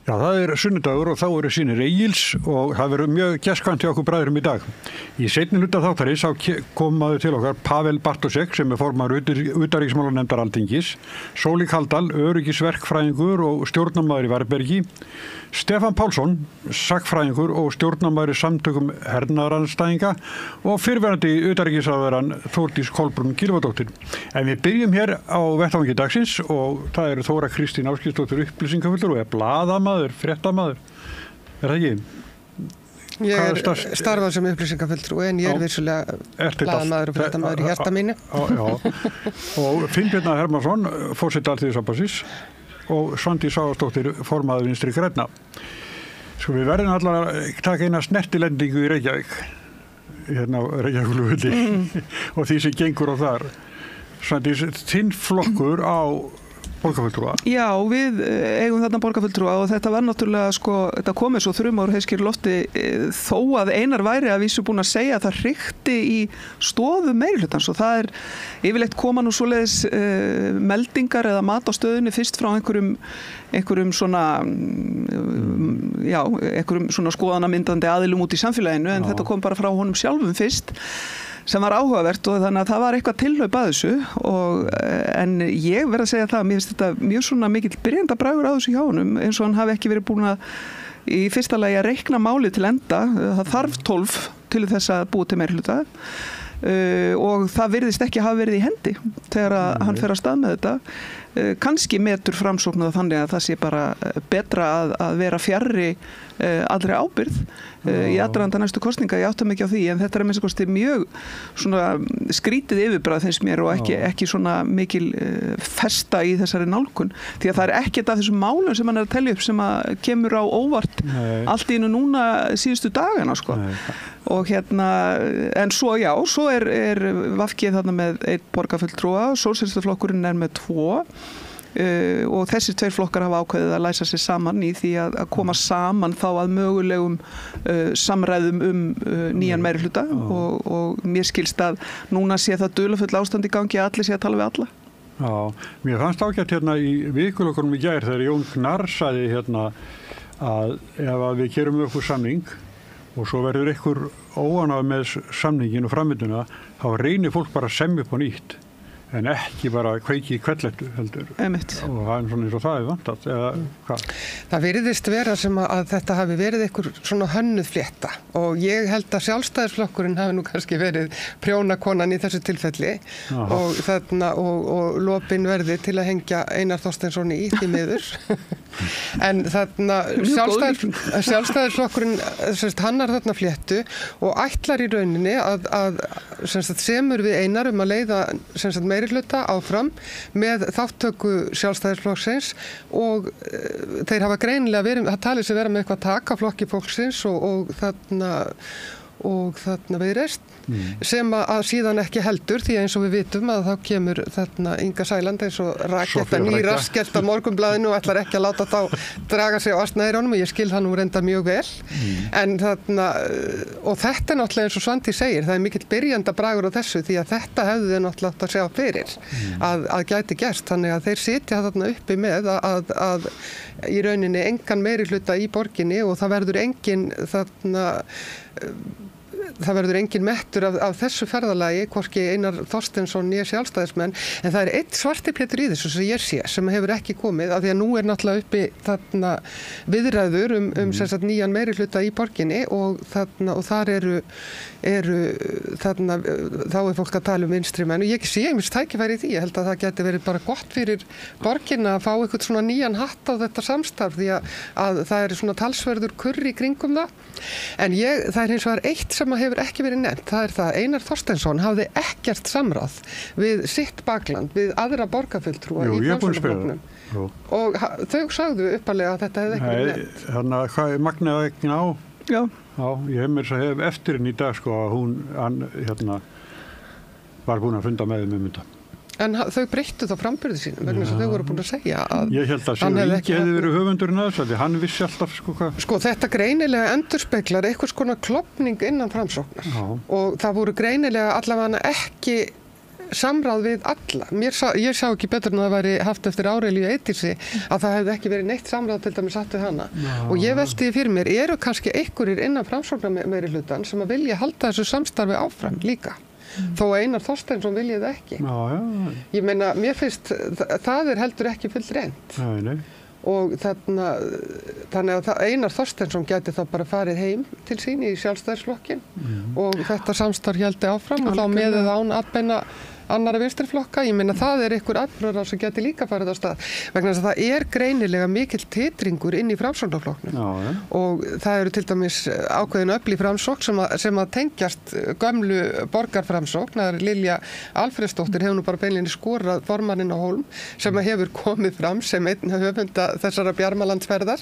Já, það sunnudagur og þá eru synir Egils og það verður mjög gestkvæmt hjá okkur bræðurum í dag. Í seinni hluta þáttarins kom maður til okkar Pavel Bartosek sem formaður utanríkismálanefndar Alþingis, Sóli Kaldal, öryggisverkfræðingur og stjórnarmaður í Varbergi, Stefán Pálsson, sagnfræðingur og stjórnarmaður í samtökum hernaðarandstæðinga og fyrrverandi utanríkisráðherrann Þórdís Kolbrún Gylfadóttir. En við byrjum hér á vettvangi dagsins og það eru Þóra Kristín Ásgeirsdóttir upplýsingafulltrúi og blaðamaður, fréttamaður. Það ekki? Ég starfað sem upplýsingafulltrúi en ég vissulega blaðamaður og fréttamaður í hjarta mínu. Já. Og Finnbjörn Hermannsson, forseti Alþýðusambandsins og Svandís Svavarsdóttir, formaður Vinstri grænna. Sko við verðum allar að taka eina snertilendingu í Reykjavík, hérna á Reykjavíkurflugvelli og því sem gengur á þar. Svandís, þinn flokkur á borgarfulltrúa? Já, við eigum þarna borgarfulltrúa og þetta var náttúrulega, þetta komið svo þrumár heiskir lofti þó að Einar væri að vísu búin að segja að það hrikti í stofu meirihlutans og það yfirleitt koma nú svoleiðis meldingar eða mat á stöðunni fyrst frá einhverjum svona skoðanamyndandi aðilum út í samfélaginu en þetta kom bara frá honum sjálfum fyrst sem var áhugavert og þannig að það var eitthvað tilhlaup að þessu en ég verð að segja það, mér finnst þetta mjög svona mikill byrjandabrægur að þessu hjá honum eins og hann hafi ekki verið búin að í fyrsta lagi að reikna málið til enda, það þarf 12 til þess að búa til meirihluta og það virðist ekki hafa verið í hendi þegar hann fer að stað með þetta kannski metur framsókn þannig að það sé bara betra að vera fjarri allri ábyrgð í aðdraganda næstu kosninga, ég átta mig ekki á því en þetta er með kosti mjög svona skrítið yfirbragð finnst mér og ekki svona mikil festa í þessari nálgun því að það er ekkert af þessum málum sem hann er að telja upp sem að kemur á óvart allt í einu núna síðustu dagana og hérna en svo er VG þarna með 1 borgarfulltrúa, Sósíalistaflokkurinn er með 2 og þessir 2 flokkar hafa ákveðið að læsa sig saman í því að koma saman þá að mögulegum samræðum nýjan meirihluta og mér skilst að núna sé það dularfull ástand í gangi að allir sé að tala við alla. Já, mér fannst ágætt hérna í vikulokunum í gær þegar Jón Gnarr sagði hérna að ef við gerum okkur samning og svo verður einhver óánægður með samningin og framvinduna þá reynir fólk bara að semja upp á nýtt en ekki bara kveiki í kvellettu heldur. Einmitt. Og það er svona eins og það er vantað eða hvað? Það virðist vera sem að þetta hafi verið einhver svona hönnuð flétta og ég held að Sjálfstæðisflokkurinn hafi nú kannski verið prjónakonan í þessu tilfelli og lopin verði til að hengja Einar Þorsteinsson í því miður en þarna Sjálfstæðisflokkurinn hann er þarna fléttu og ætlar í rauninni að semur við Einar að leiða meirihluta áfram með þáttöku Sjálfstæðisflokksins og þeir hafa greinilega verið, það talið sér vera með eitthvað taka flokki fólksins og þarna Viðreisn sem að síðan ekki heldur því eins og við vitum að þá kemur þarna Inga Sæland eins og raketta nýraskelt á Morgunblaðinu og ætlar ekki að láta þá draga sig á asnaðirónum og ég skil það nú reynda mjög vel en þarna og þetta er náttúrulega eins og Svandi segir það er mikill byrjandabragur á þessu því að þetta hefðu þeir náttúrulega átt að sjá fyrir að gæti gerst þannig að þeir sitja þarna uppi með að í rauninni engan meirihluta í borginni og það verður engin mettur af þessu ferðalagi, hvorki Einar Þorsteinsson né Sjálfstæðismenn, en það er eitt svartiplétur í þessu sem ég sé, sem hefur ekki komið, af því að nú er náttúrulega uppi þarna viðræður sem sagt nýjan meirihluta í borginni og þar eru þarna, þá er fólk að tala vinstrimenn og ég sé einmitt tækifæri í því, ég held að það geti verið bara gott fyrir borginna að fá eitthvað svona nýjan hatt á þetta samstarf því að það er svona talsverður kurr í kringum það, en það er hins vegar eitt sem hefur ekki verið nefnt, það er það að Einar Þorsteinsson hafði ekkert samráð við sitt bakland, við aðra borgarfulltrúa í Framsóknarflokknum og þau sagðu uppalega að þetta hefði ekki verið nefnt. Þannig að hvað er Magnea ekki á? Já, ég hef eftir henni í dag að hún var búin að funda með þetta. En þau breyttu þá framburði sínum vegna sem þau voru búin að segja að ég held að Sigur Ingi hefði verið höfundurinn að þessu, hann vissi alltaf hvað. Þetta greinilega endurspeglar einhvers konar klofning innan Framsóknar og það voru greinilega allavega ekki samráð við alla. Ég sá ekki betur en að það væri haft eftir Árelíu Eydísi að það hefði ekki verið neitt samráð til dæmis haft við hana. Og ég velti fyrir mér, eru kannski einhverjir innan Framsóknarmeirihlutan sem að vilja halda þessu samstarfi áfram líka? Þó að Einar Þorsteinsson vilji það ekki. Ég meina, mér finnst, það heldur ekki fullreynt. Nei. Og þannig að Einar Þorsteinsson gæti þá bara farið heim til sín í Sjálfstæðisflokkinn og þetta samstarf héldi áfram og þá meðið án atbeina annara vinstriflokka. Ég meina það einhver atburðarás sem gæti líka farið á stað vegna þess að það greinilega mikill titringur inn í Framsóknarflokknum og það eru til dæmis ákveðin öfl í Framsókn sem að tengjast gömlu borgarframsókn. Það Lilja Alfreðsdóttir hefur nú bara beinlinni skorað formanninn á Hólm sem hefur komið fram sem einn höfunda þessara Bjarmalandsferðar.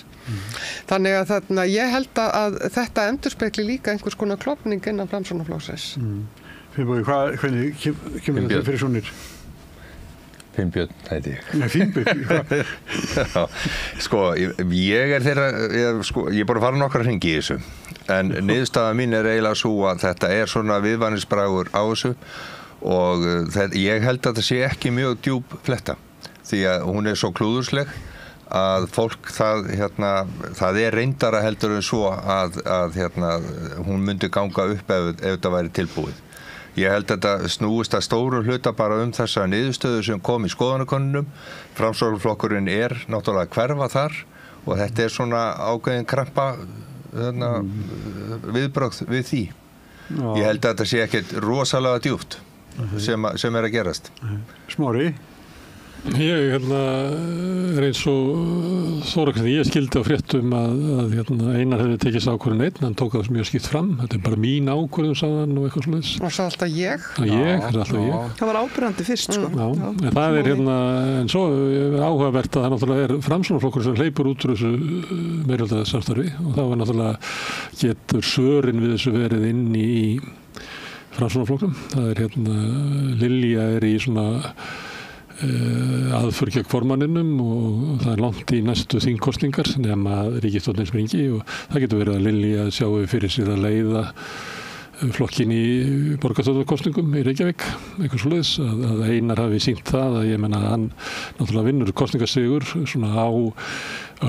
Þannig að ég held að þetta endurspegli líka einhvers konar klofning innan Framsóknarflokksins. Finnbjörn, hvernig kemur þetta fyrir svonir? Finnbjörn heiti ég. Nei, Finnbjörn. Sko, ég þeirra, ég bara fara nokkra hringi í þessu. En niðurstaða mín eiginlega svo að þetta svona viðvaningsbragur á þessu og ég held að það sé ekki mjög djúp fletta. Því að hún svo klúðursleg að fólk það reyndara heldur en svo að hún myndi ganga upp ef þetta væri tilbúið. Ég held að þetta snúist að stóru hluta bara þessa niðurstöðu sem kom í skoðanakönnunum. Framsóknarflokkurinn náttúrulega að hverfa þar og þetta svona ákveðin krampa viðbrögð við því. Ég held að þetta sé ekkert rosalega djúpt sem að gerast. Smári? Ég eins og Þóra, ég skildi á fréttum að Einar hefði tekist ákvörðun einn, hann tók það mjög skýrt fram, þetta bara mín ákvörðun, sagði hann og eitthvað svoleiðis. Og sagði alltaf ég? Alltaf ég. Það var ábyrgandi fyrst, sko. Já, en það en svo áhugavert að það náttúrulega Framsóknarflokkur sem hleypur út úr þessu meirihlutasamstarfi og það var náttúrulega getur svörin við þessu verið inn í Framsóknarflokknum. Það Lilja í svona aðför gegn formanninum og það langt í næstu þingkosningar nema ríkisstjórnin springi og það getur verið að Lilja sjáu fyrir sér að leiða flokkin í borgarstjórnarkosningum í Reykjavík, eitthvað svoleiðis að Einar hafi sýnt það að ég menna að hann náttúrulega vinnur kosningasigur svona á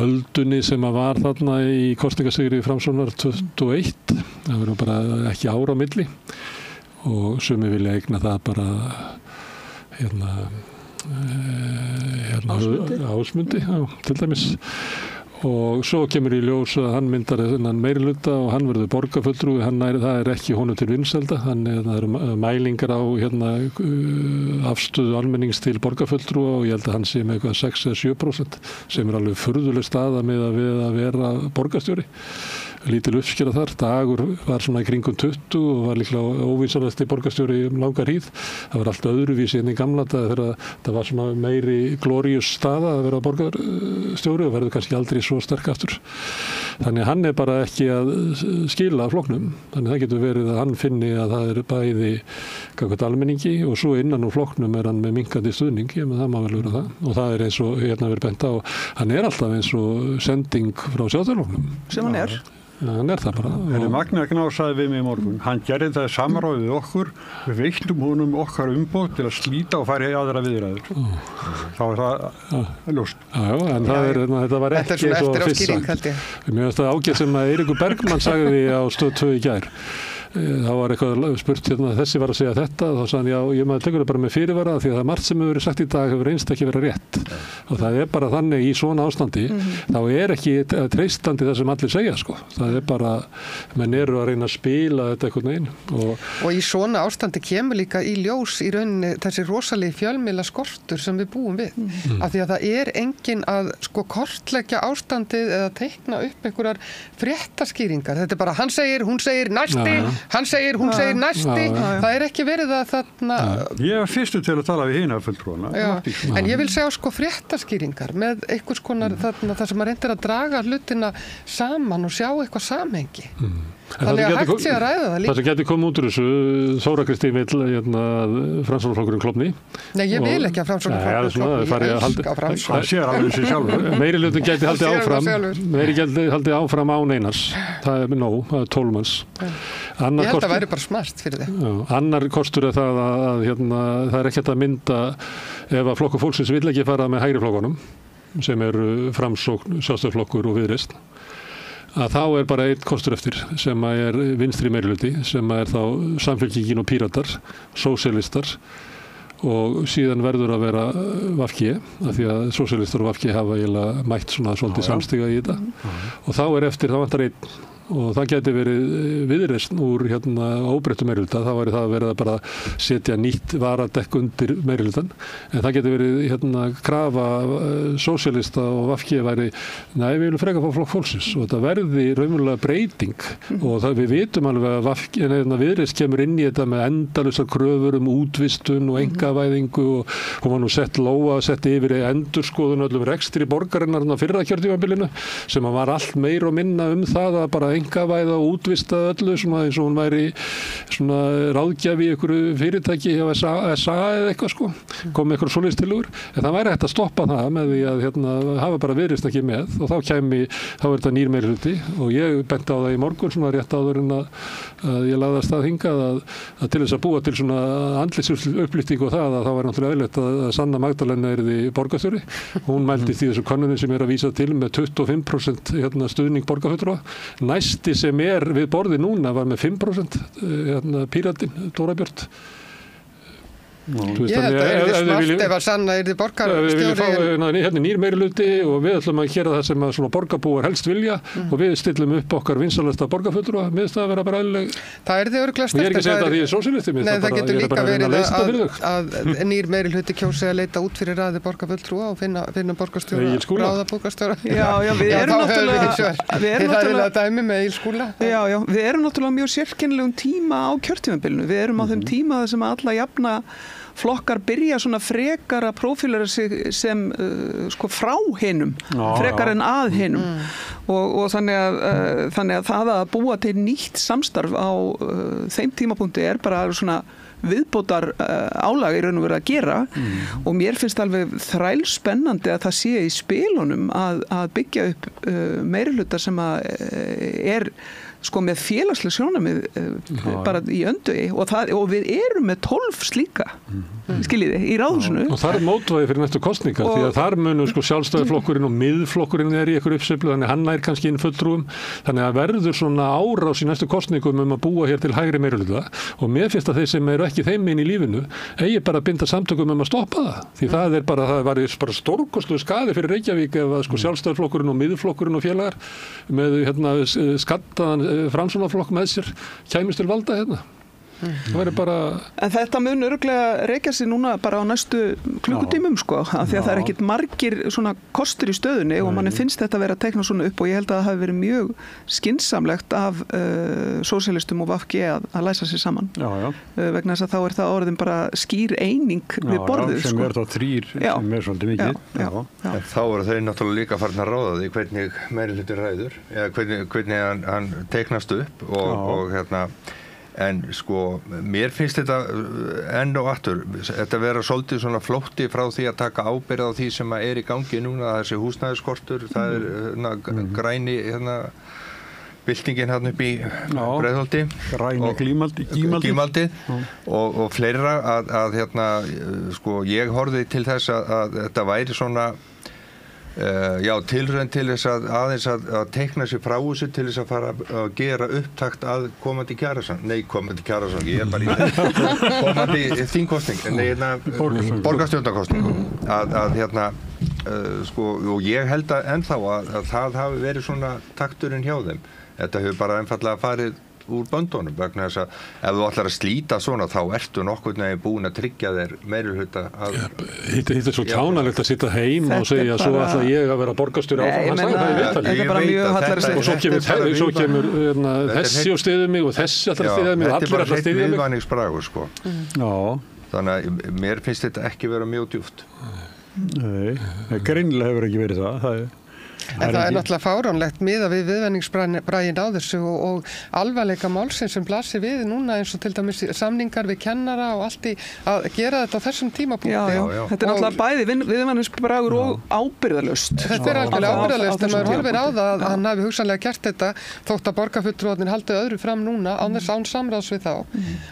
öldunni sem að var þarna í kosningasigri í Framsóknar 21, það verður bara ekki ára á milli og sumi vilja eigna það bara Ásmundi, til dæmis og svo kemur í ljós að hann myndar þennan meirihluta og hann verður borgarfulltrúi, það ekki honum til vinsælda, það eru mælingar á afstöðu almennings til borgarfulltrúa og ég held að hann sé með eitthvað 6 eða 7% sem alveg furðuleg staða með að vera borgarstjóri. Lítil uppskera þar, Dagur var svona í kringum 20 og var líklega óvinsalasti borgarstjóri langar hríð. Það var allt öðruvísi enn í gamla daga þegar það var svona meiri glóríus staða að vera borgarstjóri og verður kannski aldrei svo sterk aftur. Þannig að hann bara ekki að skila flokknum. Þannig það getur verið að hann finni að það bæði gagnvart almenningi og svo innan úr flokknum hann með minnkandi stuðning, það má vel vera það. Og það eins og verið bent á, hann alltaf eins og sending frá Sjálfstæðisflokknum. Sem hann Já, hann það bara. Magna Gná sagði við mig í morgun, hann gerði það samráð við okkur, við veittum honum okkar umboð til að slíta og fara í aðra viðræður. Þá það ljóst. Já, en þetta var ekki svo fyrst. Mér finnst það ágætt sem að Eiríkur Bergmann sagði á Stöð 2 í gær. þá var eitthvað spurt þessi var að segja þetta og þá sagði hann já, ég maður tekur það bara með fyrirvara því að það margt sem hefur verið sagt í dag hefur reynst ekki verið rétt og það bara þannig í svona ástandi þá ekki treystandi það sem allir segja sko, það bara menn eru að reyna að spila þetta einhvern veginn og í svona ástandi kemur líka í ljós í rauninni þessi rosalegi fjölmiðla skortur sem við búum við af því að það engin að sko kortleggja ástandið eða teikna upp einhverjar fréttaskýringar, þetta bara hann segir, hún segir, næsti hann segir, hún segir næsti það ekki verið að þarna Ég var fyrstu til að tala við hina fulltrúana en ég vil segja sko fréttaskýringar með einhvers konar þarna það sem maður reyndir að draga hlutina saman og sjá eitthvað samhengi Þannig að hægt sé að ræða það líka. Það sem getur komið út úr þessu, Þóra Kristín vill Framsóknarflokkurinn klofni. Nei, ég vil ekki að Framsóknarflokkurinn klofni, ég elska Framsókn. Það sér alveg sér sjálfur. Meirihlutinn gæti haldið áfram án Einars. Það nóg, það 12 manns. Ég held að væri bara smart fyrir þig. Annar kostur það að það ekki hægt að mynda ef að Flokkur fólksins vill ekki fara með hægri flokkunum, sem eru Framsókn, Sjálfstæðisflokkur og Viðreisn, að þá bara einn kostur eftir sem er vinstri meirihluti, sem þá Samfylkingin og Píratar, sósíalistar, og síðan verður að vera VG, af því að sósíalistar og VG hafa eiginlega mætt svolítið samstiga í þetta, og þá eftir, þá vantar einn, og það geti verið Viðreisn úr óbreyttu meirihluta, þá væri það verið að bara setja nýtt varadekk undir meirihlutan, en það geti verið krafa sósíalista og VG væri, nei, við viljum frekar fá Flokk fólksins, og þetta verði raunverulega breyting, og það, við vitum alveg að Viðreisn kemur inn í þetta með endalausar kröfur útvistun og einkavæðingu, og hún var nú sett yfir endurskoðun öllum rekstri borgarinnar á fyrra kjörtímabilinu, sem var allt meir og minna það að bara einkavæða og útvista öllu, eins og hún væri ráðgjafi í einhverju fyrirtæki hjá SA eða eitthvað, kom með einhverju svoleiðis tillögur, en það væri hægt að stoppa það með því að hafa bara Viðreisn ekki með, og þá er þetta nýr meirihluti, og ég benti á það í morgun rétt áður en að ég lagði af stað hingað að til þess að búa til andlitsupplýstingu og það, að þá væri náttúrulega eðlilegt að Sanna Magdalena yrði borgarstjóri. Hún mældist í þessu könnunin sem að vísa til með 25% stuðning borgarfulltrúa. Næsti sem við borði núna var með 5% Píratinn, Dóra Björt. Ég held að það er smart ef að Sanna yrði borgarstjóri. Við viljum fá nýr meirihluti og við ætlum að gera það sem að borgarbúar helst vilja, og við stillum upp okkar vinsalasta borgarfulltrúa, mér finnst það að vera bara eðlileg. Það yrði örugglega styrkt. Og ég er ekki að segja þetta að ég er sósíalisti, nei, það getur líka verið að nýr meirihluti kjósi að leita út fyrir raði borgarfulltrúa og finna borgarstjóra, ráða borgarstjóra. Við erum náttúrulega mjög sérkennilegum tíma á kjörtímabilinu. Við erum á þeim tíma sem alla jafna flokkar byrja frekar að prófílera sig sem frá hinum, frekar en að hinum, og þannig að það að búa til nýtt samstarf á þeim tímapunkti bara viðbótar álag í raun og veru að gera, og mér finnst alveg þrælspennandi að það sé í spilunum að byggja upp meirihluta sem er með félagslega sjónarmið bara í öndvegi, og við erum með 12 slíka, skiljiði, í ráðhúsinu. Og það mótvægi fyrir næstu kosningar, því að þar munu Sjálfstæðisflokkurinn og Miðflokkurinn í ykkur uppsveiflu, þannig hann kannski inn fulltrúum, þannig að verður árás í næstu kosningum að búa hér til hægri meirihluta, og mér finnst að þeir sem eru ekki þeim inn í lífinu eigi bara að binda samtökum að stoppa það, því það var bara stórkostlegur skaði fyrir Reykjavík ef Sjálfstæðisflokkurinn og Miðflokkurinn og félagar með skattaðan Framsóknarflokk með sér kæmist til valda Það væri bara... En þetta mun örugglega rekja sig núna bara á næstu klukkutímum af því að það er ekkit margir svona kostur í stöðunni og manni finnst þetta vera að teikna svona upp og ég held að það hafi verið mjög skynsamlegt af sósíalistum og VG að læsa sig saman. Vegna þess að þá er það orðin bara skýr eining við borðið. Sem er þá þrír sem er svolítið mikið. Þá eru þau náttúrulega líka farin að ráða því hvernig meirihluti ræður, eða hvernig hann teiknast upp og en mér finnst þetta enn og aftur, þetta vera svolítið svona flótti frá því að taka ábyrgð á því sem er í gangi núna, þessi húsnæðisskortur, það er græni byltingin upp í Breiðholti, græni Gímaldi og fleira að ég horfði til þess að þetta væri svona tilraun til þess að aðeins að teikna sér frá þessu til þess að fara að gera upptakt að komandi kjarasamningi, ég er bara í komandi þingkostning, borgarstjórnarkostning og ég held að ennþá að það hafi verið svona takturinn hjá þeim. Þetta hefur bara einfallega farið úr böndunum vegna þess að ef þú ætlar að slíta svona þá ertu nokkurn veginn búin að tryggja þér meirihluta að... Þetta er svo kjánalegt að sitta heima og segja svo ætla ég að vera borgarstjóri áfram. Og svo kemur þessi og styðið mig og þessi ætlar að styðið mig og allir ætlar að styðið mig. Þetta er bara viðvanningsbragur Þannig að mér finnst þetta ekki vera mjög djúpt. Nei, greinilega hefur ekki verið það. En það er náttúrulega fáránlegt miðað við viðvenningsbraginn á þessu og alvarleika málsins sem blasir við núna eins og til dæmis samningar við kennara og allt í að gera þetta á þessum tímapunkti. Já. Þetta er náttúrulega bæði viðvenningsbragur og ábyrgðarlaust. Þetta er algjörlega ábyrgðarlaust en maður horfir á það að hann hafi hugsanlega gert þetta þótt að borgarfulltrúarnir haldi öðru fram núna án samráðs við þá.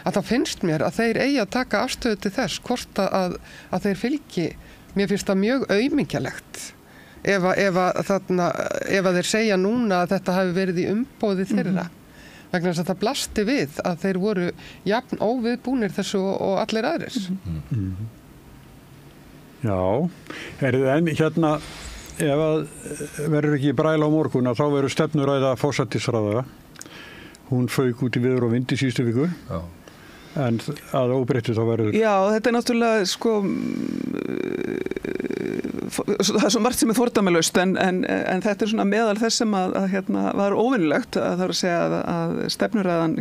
Að það finnst mér að þeir eigi að taka afstöðu til þess hvort að þeir fylgi. Mér finnst það mjög aumingjalegt. Ef að þeir segja núna að þetta hafi verið í umboði þeirra vegna þess að það blasti við að þeir voru jafn óviðbúnir þessu og allir aðrir. Já, en hérna ef að verður ekki bræla á morgun að þá verður stefnuræða forsætisráðherra. Hún fauk út í viður og vind í síðustu viku. Já. En að óbreyttu þá verður... Já, þetta er náttúrulega það er svo margt sem er fordæmalaust en þetta er svona meðal þess sem að var óvinnulegt að það er að segja að stefnuræðan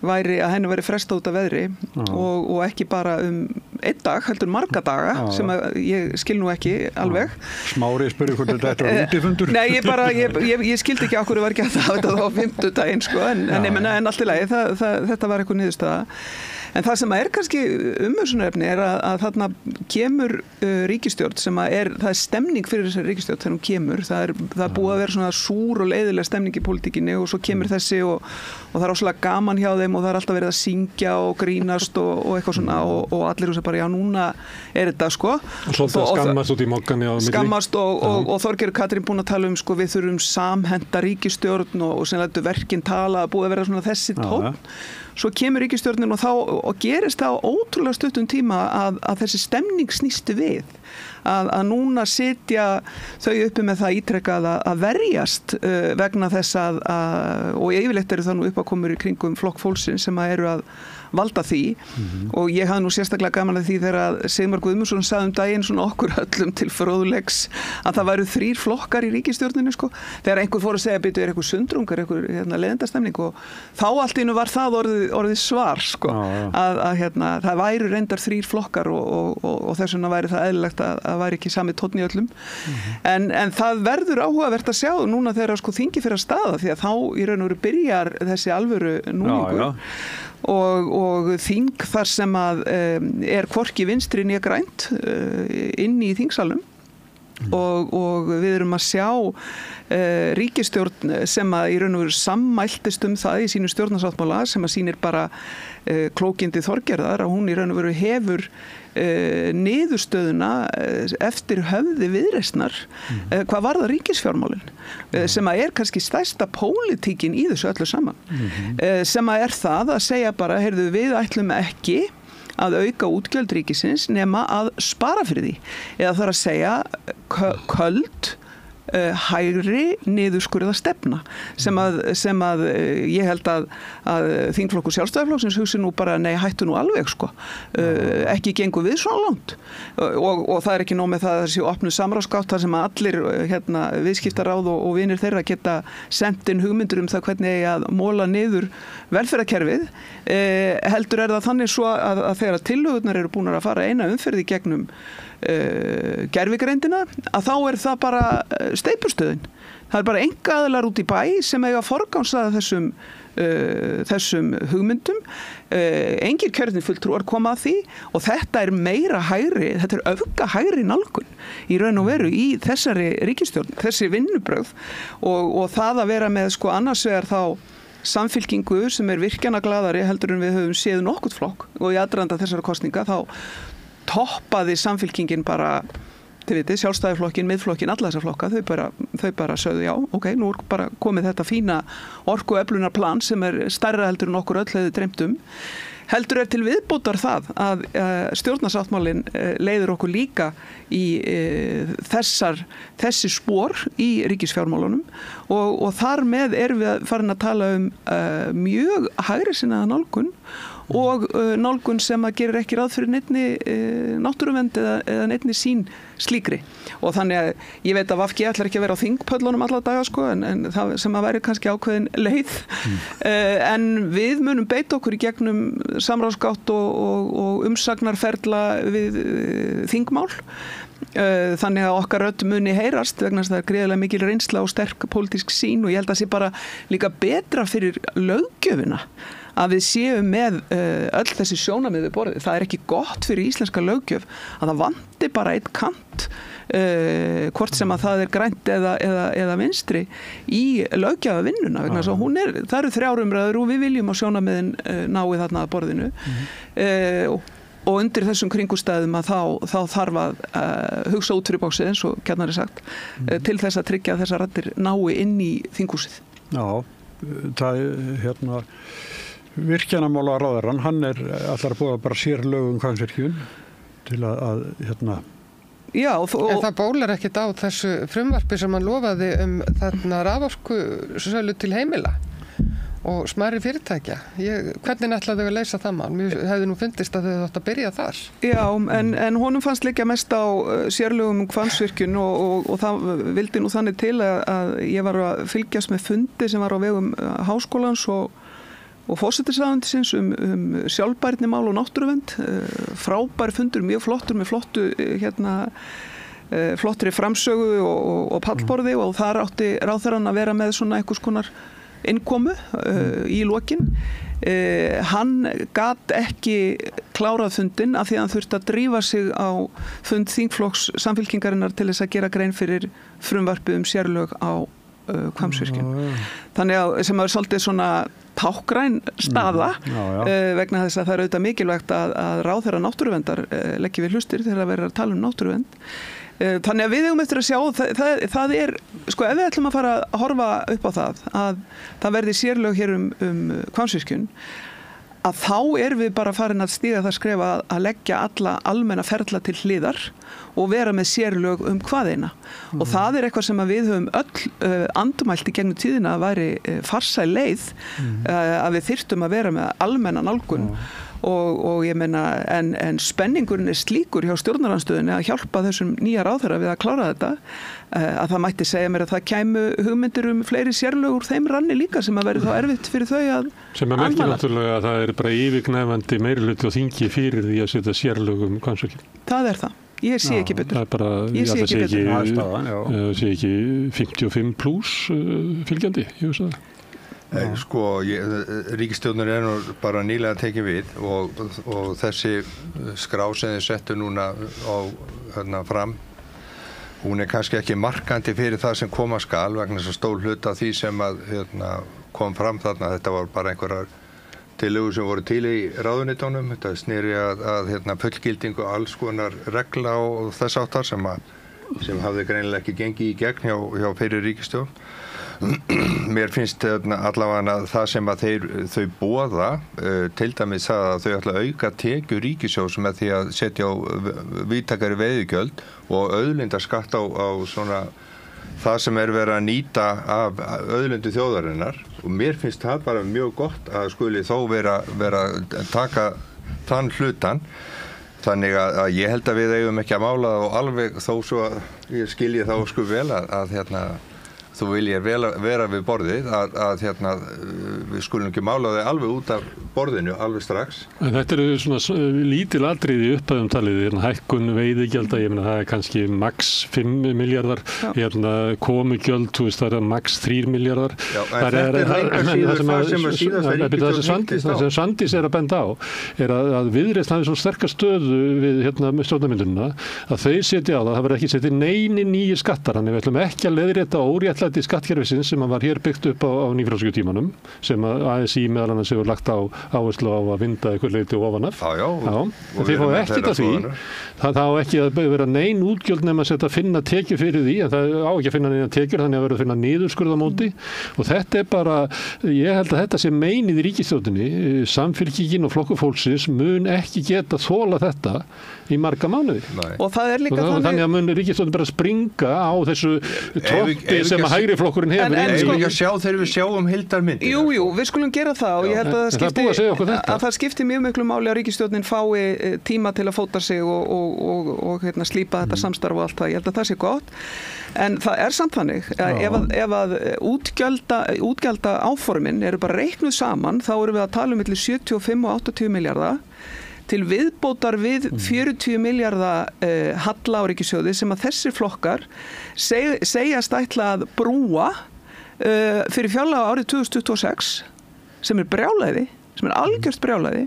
væri að henni væri frestað út af veðri og ekki bara einn dag, heldur marga daga sem að ég skil nú ekki alveg. Smári spurði hvort þetta var útifundur. Nei, ég skildi ekki okkur var ekki að það þetta á 5. daginn en allt í lagi, þetta var eitthvað niðurstaða. En það sem er kannski umhugsunarefni er að þarna kemur ríkisstjórn sem það er stemning fyrir þessari ríkisstjórn þegar hún kemur. Það er búið að vera svona súr og leiðilega stemning í pólitíkinni og svo kemur þessi og það er áslega gaman hjá þeim og það er alltaf verið að syngja og grínast og eitthvað svona og allir hugsa bara já núna er þetta Og svolítið að skammast út í mokkanni á milli. Skammast og Þorgerður Katrín búin að tala við þurfum samhenta ríkisstjórn og sem lætur verkin tala, búið að vera svona þessi tónn. Svo kemur ríkisstjórnin og gerist það á ótrúlega stuttum tíma að þessi stemning snýstu við. Að núna sitja þau uppi með það ítrekkað að verjast vegna þess og yfirleitt eru það nú uppákomur í kringum flokk fólksins sem eru að valda því og ég hafði nú sérstaklega gaman að því þegar Sigmar Guðmundsson sagði daginn svona okkur öllum til fróðleiks að það væru 3 flokkar í ríkisstjórninni þegar einhver fór að segja byrju eitthvað sundrungar, eitthvað leiðindastemning og þá allt innu var það orðið svar að það væru reyndar 3 flokkar og þess vegna væri það eðlilegt að væri ekki sami tónn í öllum en það verður áhugavert að sjá núna þegar þingi fyrir að staða því að þá í raun og veru byrjar þessi alvöru núningur og þing þar sem að er hvorki vinstri né grænt inni í þingsalum og við erum að sjá ríkisstjórn sem að í raun og veru sammæltist það í sínu stjórnarsáttmála sem að sýnir bara klókindi Þorgerðar að hún í raun og veru hefur niðurstöðuna eftir höfði viðreisnar hvað var það ríkisfjármálin sem að er kannski stærsta pólitíkin í þessu öllu saman sem að er það að segja bara heyrðu við ætlum ekki að auka útgjöld ríkisins nema að spara fyrir því eða það er að segja köld hægri niðurskurða stefna sem að ég held að þingflokkur Sjálfstæðisflokksins hugsi nú bara nei hættu nú alveg ekki gengur við svona langt og það er ekki nóg með það að þessi opnu samráðsgátt þar sem að allir viðskiptaráð og vinir þeirra geta sendt inn hugmyndur það hvernig að móla niður velferðarkerfið heldur það þannig svo að þegar tillögurnar eru búnar að fara eina umferð í gegnum gervigreindina að þá er það bara steypustöðin. Það er bara einkaaðilar út í bæ sem eiga að forgangsraða þessum hugmyndum. Engir kjörnir fulltrúar koma að því og þetta er meira hægri, þetta er öfga hægri nálgun í raun og veru í þessari ríkisstjórn, þessi vinnubrögð og það að vera með annars vegar þá samfylkingu sem er virkjana glaðari heldur en við höfum séð nokkuð flokk og í aðdraganda þessara kosninga þá toppaði samfylkingin bara Sjálfstæðisflokkin, Miðflokkin, alla þessar flokka þau bara sögðu já, nú er bara komið þetta fína orkuöflunarplan sem er stærra heldur en okkur öll hefði dreymt heldur til viðbótar það að stjórnarsáttmálinn leiðir okkur líka í þessi spor í ríkisfjármálunum og þar með erum við farin að tala mjög hægrisinnaða nálgun og nálgun sem að gerir ekki ráð fyrir neinni náttúruvernd eða neinni sín slíkri og þannig að ég veit að VG ætlar ekki að vera á þingpöllunum alla daga en það sem að væri kannski ákveðin leið en við munum beita okkur í gegnum samráðsgátt og umsagnarferla við þingmál Þannig að okkar rödd muni heyrast vegna þess að það gríðarlega mikil reynsla og sterk pólitísk sýn og ég held að það sé bara líka betra fyrir löggjöfina að við séum með öll þessi sjónarmið við borðið. Það ekki gott fyrir íslenska löggjöf að það vanti bara eitt kant hvort sem að það grænt eða vinstri í löggjafavinnuna vegna þess að það eru 3 umræður og við viljum að sjónarmiðin nái þarna að borðinu og undir þessum kringustæðum að þá þarf að hugsa út fyrir bóksið eins og gjarnan sagt til þess að tryggja að þessar raddir nái inn í þinghúsið. Já, það virkjanamálaráðherrann, hann allar búið að bara sér lögum Hvammsvirkjun til að Já, en það bólar ekkert á þessu frumvarpi sem hann lofaði þarna raforkusölu til heimila og smærri fyrirtækja. Hvernig ætlaðu að leysa það mál? Mér hefði nú fundist að þau átt að byrja þar. Já, en honum fannst líka mest á sérlögum Hvammsvirkjun og það vildi nú þannig til að ég var að fylgjast með fundi sem var á vegum háskólans og forsætisráðuneytisins sjálfbærni mál og náttúruvernd. Frábær fundur, mjög flottur með flottri framsögu og pallborði og þar átti ráðherrann að vera með svona einhvers konar innkomu í lokin. Hann gat ekki klárað fundinn af því að hann þurfti að drífa sig á fund þingflokks Samfylkingarinnar til þess að gera grein fyrir frumvarpi sérlög á Hvammsvirkjun. Þannig að sem er svolítið svona tákgræn staða vegna þess að það auðvitað mikilvægt að ráðherra náttúruverndar leggji við hlustir þegar að vera að tala náttúruvernd. Þannig að við eigum eftir að sjá, það sko ef við ætlum að fara að horfa upp á það að það verði sérlög hér Hvammsvirkjun, að þá við bara farin að stíga það skrefa að leggja alla almenna ferla til hliðar og vera með sérlög hvaðina. Og það eitthvað sem að við höfum öll andmælt í gegnum tíðina að væri farsæl leið að við þyrftum að vera með almenna nálgun. Og ég meina, en spenningurinn slíkur hjá stjórnarandstöðunni að hjálpa þessum nýja ráðherra við að klára þetta að það mætti segja mér að það kæmu hugmyndir fleiri sérlög úr þeim ranni líka sem að verði þá erfitt fyrir þau að sem að merkir náttúrulega að það bara yfirgnæfandi meirihluti og þingi fyrir því að setja sérlög Hvammsvirkjun. Það það. Ég sé ekki betur. Það bara, ég sé ekki 55 pluss fylgjandi, ég veist það. Sko, ríkisstjórnin nú bara nýlega tekið við og þessi skrá sem þið settu núna fram, hún kannski ekki markandi fyrir það sem koma skal vegna þess að stór hluta af því sem að kom fram þarna. Þetta var bara einhverjar tillögur sem voru til í ráðuneytunum. Þetta sneri að fullgildingu alls konar regla og þess áttar sem hafði greinilega ekki gengið í gegn hjá fyrir ríkisstjórn. Mér finnst allavega það sem að þau boða, til dæmis það að þau ætla að auka tekjur ríkissjóðs með því að setja á víðtækari veiðigjöld og auðlindaskatt á svona það sem verið að nýta af auðlindu þjóðarinnar og mér finnst það bara mjög gott að skuli þó vera að taka þann hlutan. Þannig að ég held að við eigum ekki að mála það og alveg þó svo að ég skilji þá sko vel að þú viljir vera við borðið að við skulum ekki mála þau alveg út af borðinu alveg strax. En þetta svona lítil atriði í upphæðum talið, hækkun veiðigjalda, ég meina það kannski max 5 miljardar, komugjöld, það max 3 miljardar. Já, þetta sem Svandís að benda á, að Viðreisn hafi svo sterka stöðu við stjórnarmyndunina, að þau setja á það verður ekki setja neini nýju skattar, þannig við ætlum ekki að leiðrétta óréttlæti skattkerfisins sem var hér byggt upp á nýfrjálsíkutímanum sem að ASÍ meðal annars hefur lagt á áherslu á að vinda eitthvað leyti ofan af. Já. Þið fá ekkert af því. Það á ekki að vera nein útgjöld nema að finna tekjur fyrir því, en það á ekki að finna neina tekjur, þannig að verður að finna niðurskurð á móti. Og þetta bara, ég held að þetta sé meinið í ríkisstjórninni, Samfylkingin og Flokkur fólksins mun ekki geta þola þetta í marga mánuði. Og það líka þannig að mun ríkisstjórnin bara springa á þessu troppi sem að hægri flokkurinn hefur. En sko ekki að sjá þegar við sjáum heildarmyndina. Jú, við skulum gera það og ég held að það skipti mjög miklu máli að ríkisstjórnin fái tíma til að fóta sig og slípa þetta samstarf og allt það. Ég held að það sé gott. En það samt þannig ef að útgjalda áformin eru bara reiknuð saman, þá erum við að tala milli 75 og 80 milljarða til viðbótar við 40 milljarða halla á ríkissjóði sem að þessir flokkar segjast ætla að brúa fyrir fjárlaga árið 2026 sem brjálæði, sem algjört brjálæði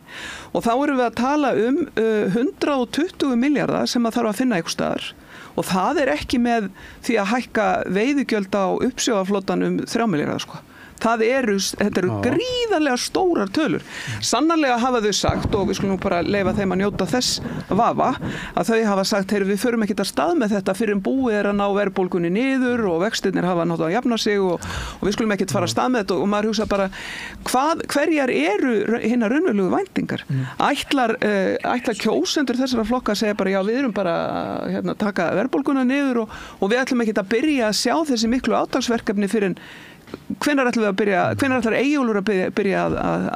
og þá erum við að tala 120 milljarða sem að þarf að finna einhvers staðar og það ekki með því að hækka veiðigjöld á uppsjávarflotann 3 milljarða sko. Þetta eru gríðarlega stórar tölur. Sannarlega hafa þau sagt, og við skulum bara leyfa þeim að njóta þess vafa, að þau hafa sagt, við förum ekkert að stað með þetta fyrir búið að ná verðbólgunni niður og vextirnir hafa náttúrulega að jafna sig og við skulum ekkert fara að stað með þetta og maður hugsa bara, hverjar eru hinnar raunverulegu væntingar? Ætlar kjósendur þessara flokka að segja bara, já við erum bara að taka verðbólguna niður og við ætlum ekkert að byrja að sjá þessi miklu átaksverkefni fyrir hvenær ætlar Eyjólfur að byrja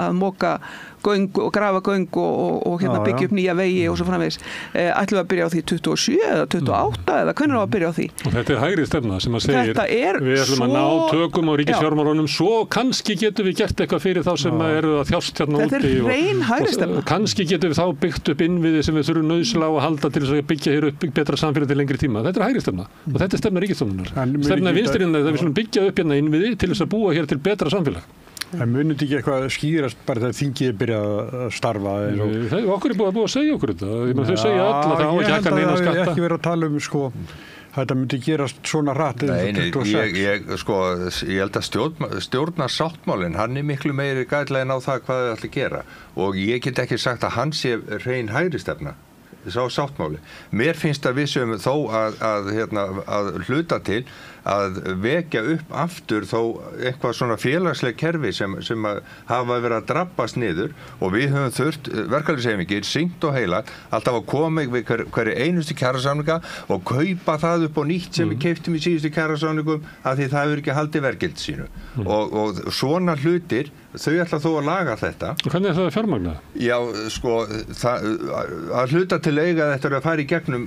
að moka göng og grafa göng og byggja upp nýja vegi og svo framvegis. Ætlum við að byrja á því 27 eða 28 eða hvenær á að byrja á því? Og þetta hægri stefna sem að segir við ætlum að ná tökum á ríkisfjármálunum svo kannski getum við gert eitthvað fyrir þá sem eru að þjást hérna úti. Þetta rein hægri stefna. Og kannski getum við þá byggt upp innviði sem við þurfum nauðsynlega að halda til þess að byggja hér upp betra samfélag til lengri tíma. Þetta hægri stefna og þetta stefna ríkisstjórnarinnar. Stefna vinstririnnar að við skulum byggja upp hérna innviði til þess að búa hér til betra samfélag. En munið ekki eitthvað skýrast bara þegar þingið byrja að starfa? Okkur búið að segja okkur þetta. Þau segja alla það á ekki hækka neina skatta. Ég held að það ekki verið að tala þetta myndi gerast svona rætt. Ég held að stjórnarsáttmálinn, hann miklu meiri gætlegin á það hvað þau ætla að gera. Og ég get ekki sagt að hann sé hrein hægri stefna. Sá sáttmáli. Mér finnst að við sem þó að hluta til að vekja upp aftur þó eitthvað svona félagsleg kerfi sem að hafa verið að drabbast niður og við höfum þurft verkalýðshreyfingin sýnt og heila alltaf að koma við hverju einustu kjarasamninga og kaupa það upp á nýtt sem við keyptum í síðustu kjarasamningum af því það hefur ekki haldið verðgildi sínu og svona hlutir þau ætla þó að laga þetta. Hvernig það fjármagna? Já, að hluta til eiga þetta að fara í gegnum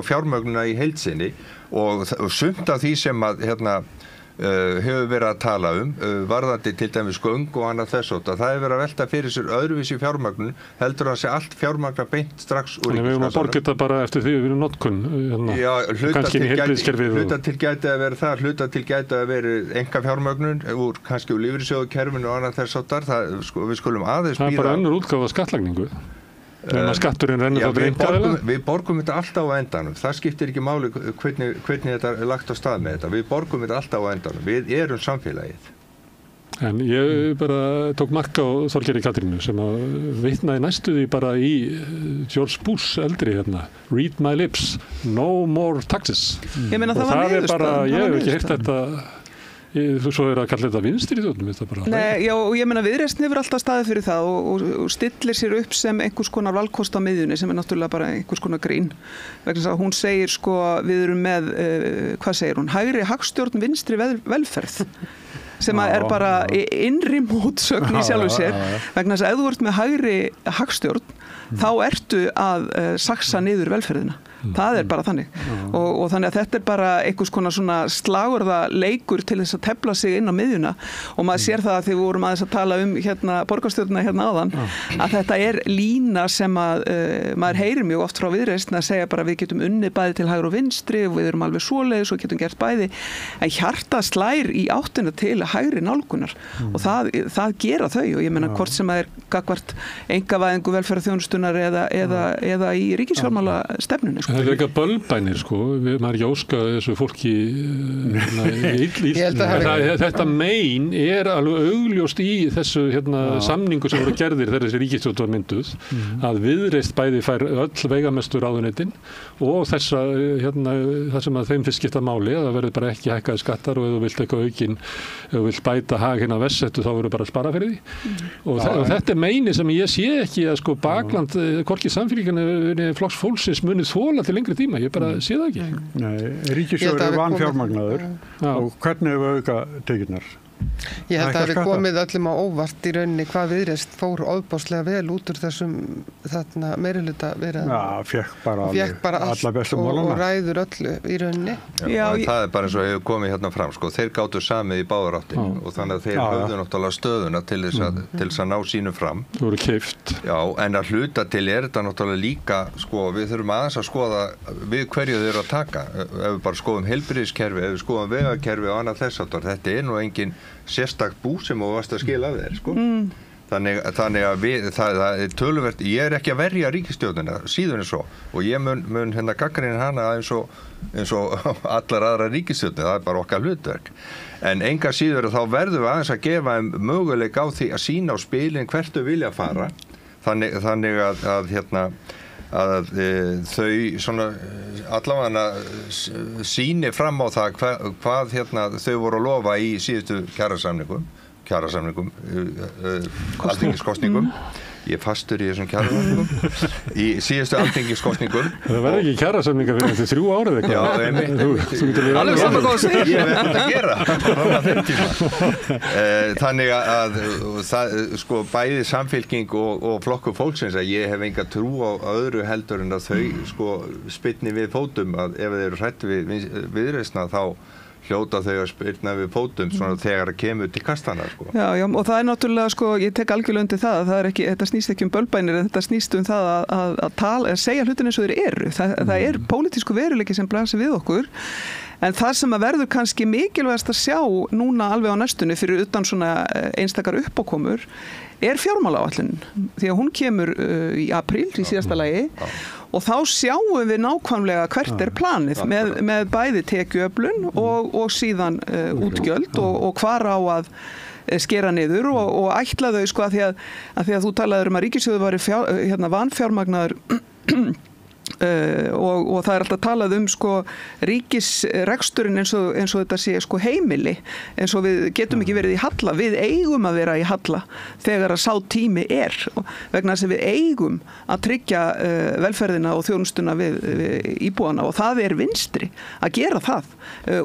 fjármögnuna í heild sinni og sumt af því sem að hefur verið að tala varðandi til dæmis göng og annað þess að það hefur verið að velta fyrir sér öðruvísi fjármögnun heldur að sé allt fjármagna beint strax úr ríkiskassanum. Við erum að borga þetta bara eftir því við erum notkun. Já, hluta til gæti að vera það, hluta til gæti að vera enga fjármögnun kannski úr lífeyrissjóðakerfinu og annað þess að við skulum aðeins býða. Það bara önnur útgáfa skattlagningu. Skatturinn rennur þá til einkaaðila? Við borgum þetta alltaf á endanum. Það skiptir ekki máli hvernig þetta er lagt á stað með þetta. Við borgum þetta alltaf á endanum. Við erum samfélagið. En ég bara tók mark á Þorgerði Katrínu sem að vitnaði næstuði bara í George Bush eldri read my lips, no more taxes. Ég meina það var niðurstaðan. Ég hef ekki heyrt þetta. Svo að kalla þetta vinstri þjóðnum Nei, já, og ég meina Viðreisn hefur alltaf staðið fyrir það og stillir sér upp sem einhvers konar valkost á miðjunni sem náttúrulega bara einhvers konar grín vegna þess að hún segir við erum með hvað segir hún, hægri hagstjórn vinstri velferð sem er bara innri mótsögn í sjálfu sér vegna þess að ef þú ert með hægri hagstjórn þá ertu að saxa niður velferðina. Það er bara þannig og þannig að þetta er bara einhvers konar svona slagorða leikur til þess að tefla sig inn á miðjuna og maður sér það að þegar við vorum aðeins að tala borgarstjórnina áðan að þetta er lína sem að maður heyrir mjög oft frá Viðreisn að segja bara við getum unnið bæði til hægri og vinstri og við erum alveg svoleiðis og getum gert bæði en hjarta slær í áttina til hægri nálgunar og það gera þau og ég meina hvort sem að er gagnvart einkavæðingu velferðarþjónustunar eða í ríkisfjármálastefnunni. Það er eitthvað bölbænir maður er ekki óskað þessu fólki þetta mein er alveg augljóst í þessu samningu sem voru gerðir þegar þessi ríkisstjórn var mynduð að Viðreisn bæði fær öll veigamestu ráðuneytin og það sem að þeim fyrst skipta máli að það verður bara ekki hækkaði skattar og ef þú vilt eitthvað aukin ef þú vilt bæta hag vessettu þá verður bara að spara fyrir því og þetta er meini sem ég sé ekki að bakland hvorki samfélginu flokks fólksins munið þola til lengri tíma, ég bara sé það ekki. Nei, ríkissjóður er vanfjármagnaður og hvernig hefur auka tekjurnar? Ég held að það hefði komið öllum á óvart í rauninni hvað Viðreisn fór ofboðslega vel út úr þessum meirihluta verið. Já, fékk bara allt og ræður öllu í rauninni. Já, það er bara eins og hefur komið hérna fram, sko, þeir gátu samið í báðar áttir og þannig að þeir höfðu náttúrulega stöðuna til þess að ná sínu fram. Það voru keypt. Já, en að hluta til þetta náttúrulega líka, sko, við þurfum aðeins að skoða við hverju þeir eru að taka. Ef við bara skoðum heilbrigðiskerfi, ef við skoðum vegakerfi og annað þess aftur, þetta er nú engin sérstakt bú sem þú varst að skila af þér, sko. Þannig að það er töluvert, ég er ekki að verja ríkisstjórnina, síður en svo, og ég mun hérna gagnrýna hana eins og allar aðra ríkisstjórnir, það er bara okkar hlutverk. En enga síður þá verðum við aðeins að gefa möguleik á því að sýna á spilin hvert þau vilja fara, þannig að þau svona allavega sýni fram á það hvað þau voru að lofa í síðustu kjarasamningum alþingiskosningum. Ég er fastur í þessum kjarasamningum í síðustu alþingiskosningum. Það verður ekki kjarasamningar fyrir þessi 3 árið eitthvað. Já, alveg saman góð að segja. Ég veit þetta að gera fram að þeim tíma. Þannig að það, sko, bæði Samfylking og Flokkur fólksins, að ég hef enga trú á öðru heldur en að þau, sko, spyrni við fótum, að ef þeir eru hrætt við Viðreisna þá hljóta þau að spyrna við fótum svona þegar það kemur til kastana, sko. Já, og það er náttúrulega, sko, ég tek algjörlega undir það er ekki, þetta snýst ekki bölbænir, þetta snýst það að segja hlutin eins og þeir eru. Það er pólitísku veruleiki sem blasir við okkur, en það sem að verður kannski mikilvægast að sjá núna alveg á næstunni fyrir utan svona einstakar uppákomur er fjármálaáætlunin, því að hún kemur í apríl í síðasta lagi og þá sjáum við nákvæmlega hvert er planið með bæði tekjuöflun og síðan útgjöld og hvar á að skera niður og ætla þau, sko, að því að þú talaður um að ríkissjóður væri vanfjármagnaður og það er alltaf talað um, sko, ríkisreksturinn eins og þetta sé, sko, heimili, eins og við getum ekki verið í halla, við eigum að vera í halla þegar að sá tími er, vegna þess að við eigum að tryggja velferðina og þjónustuna við íbúana og það er vinstri að gera það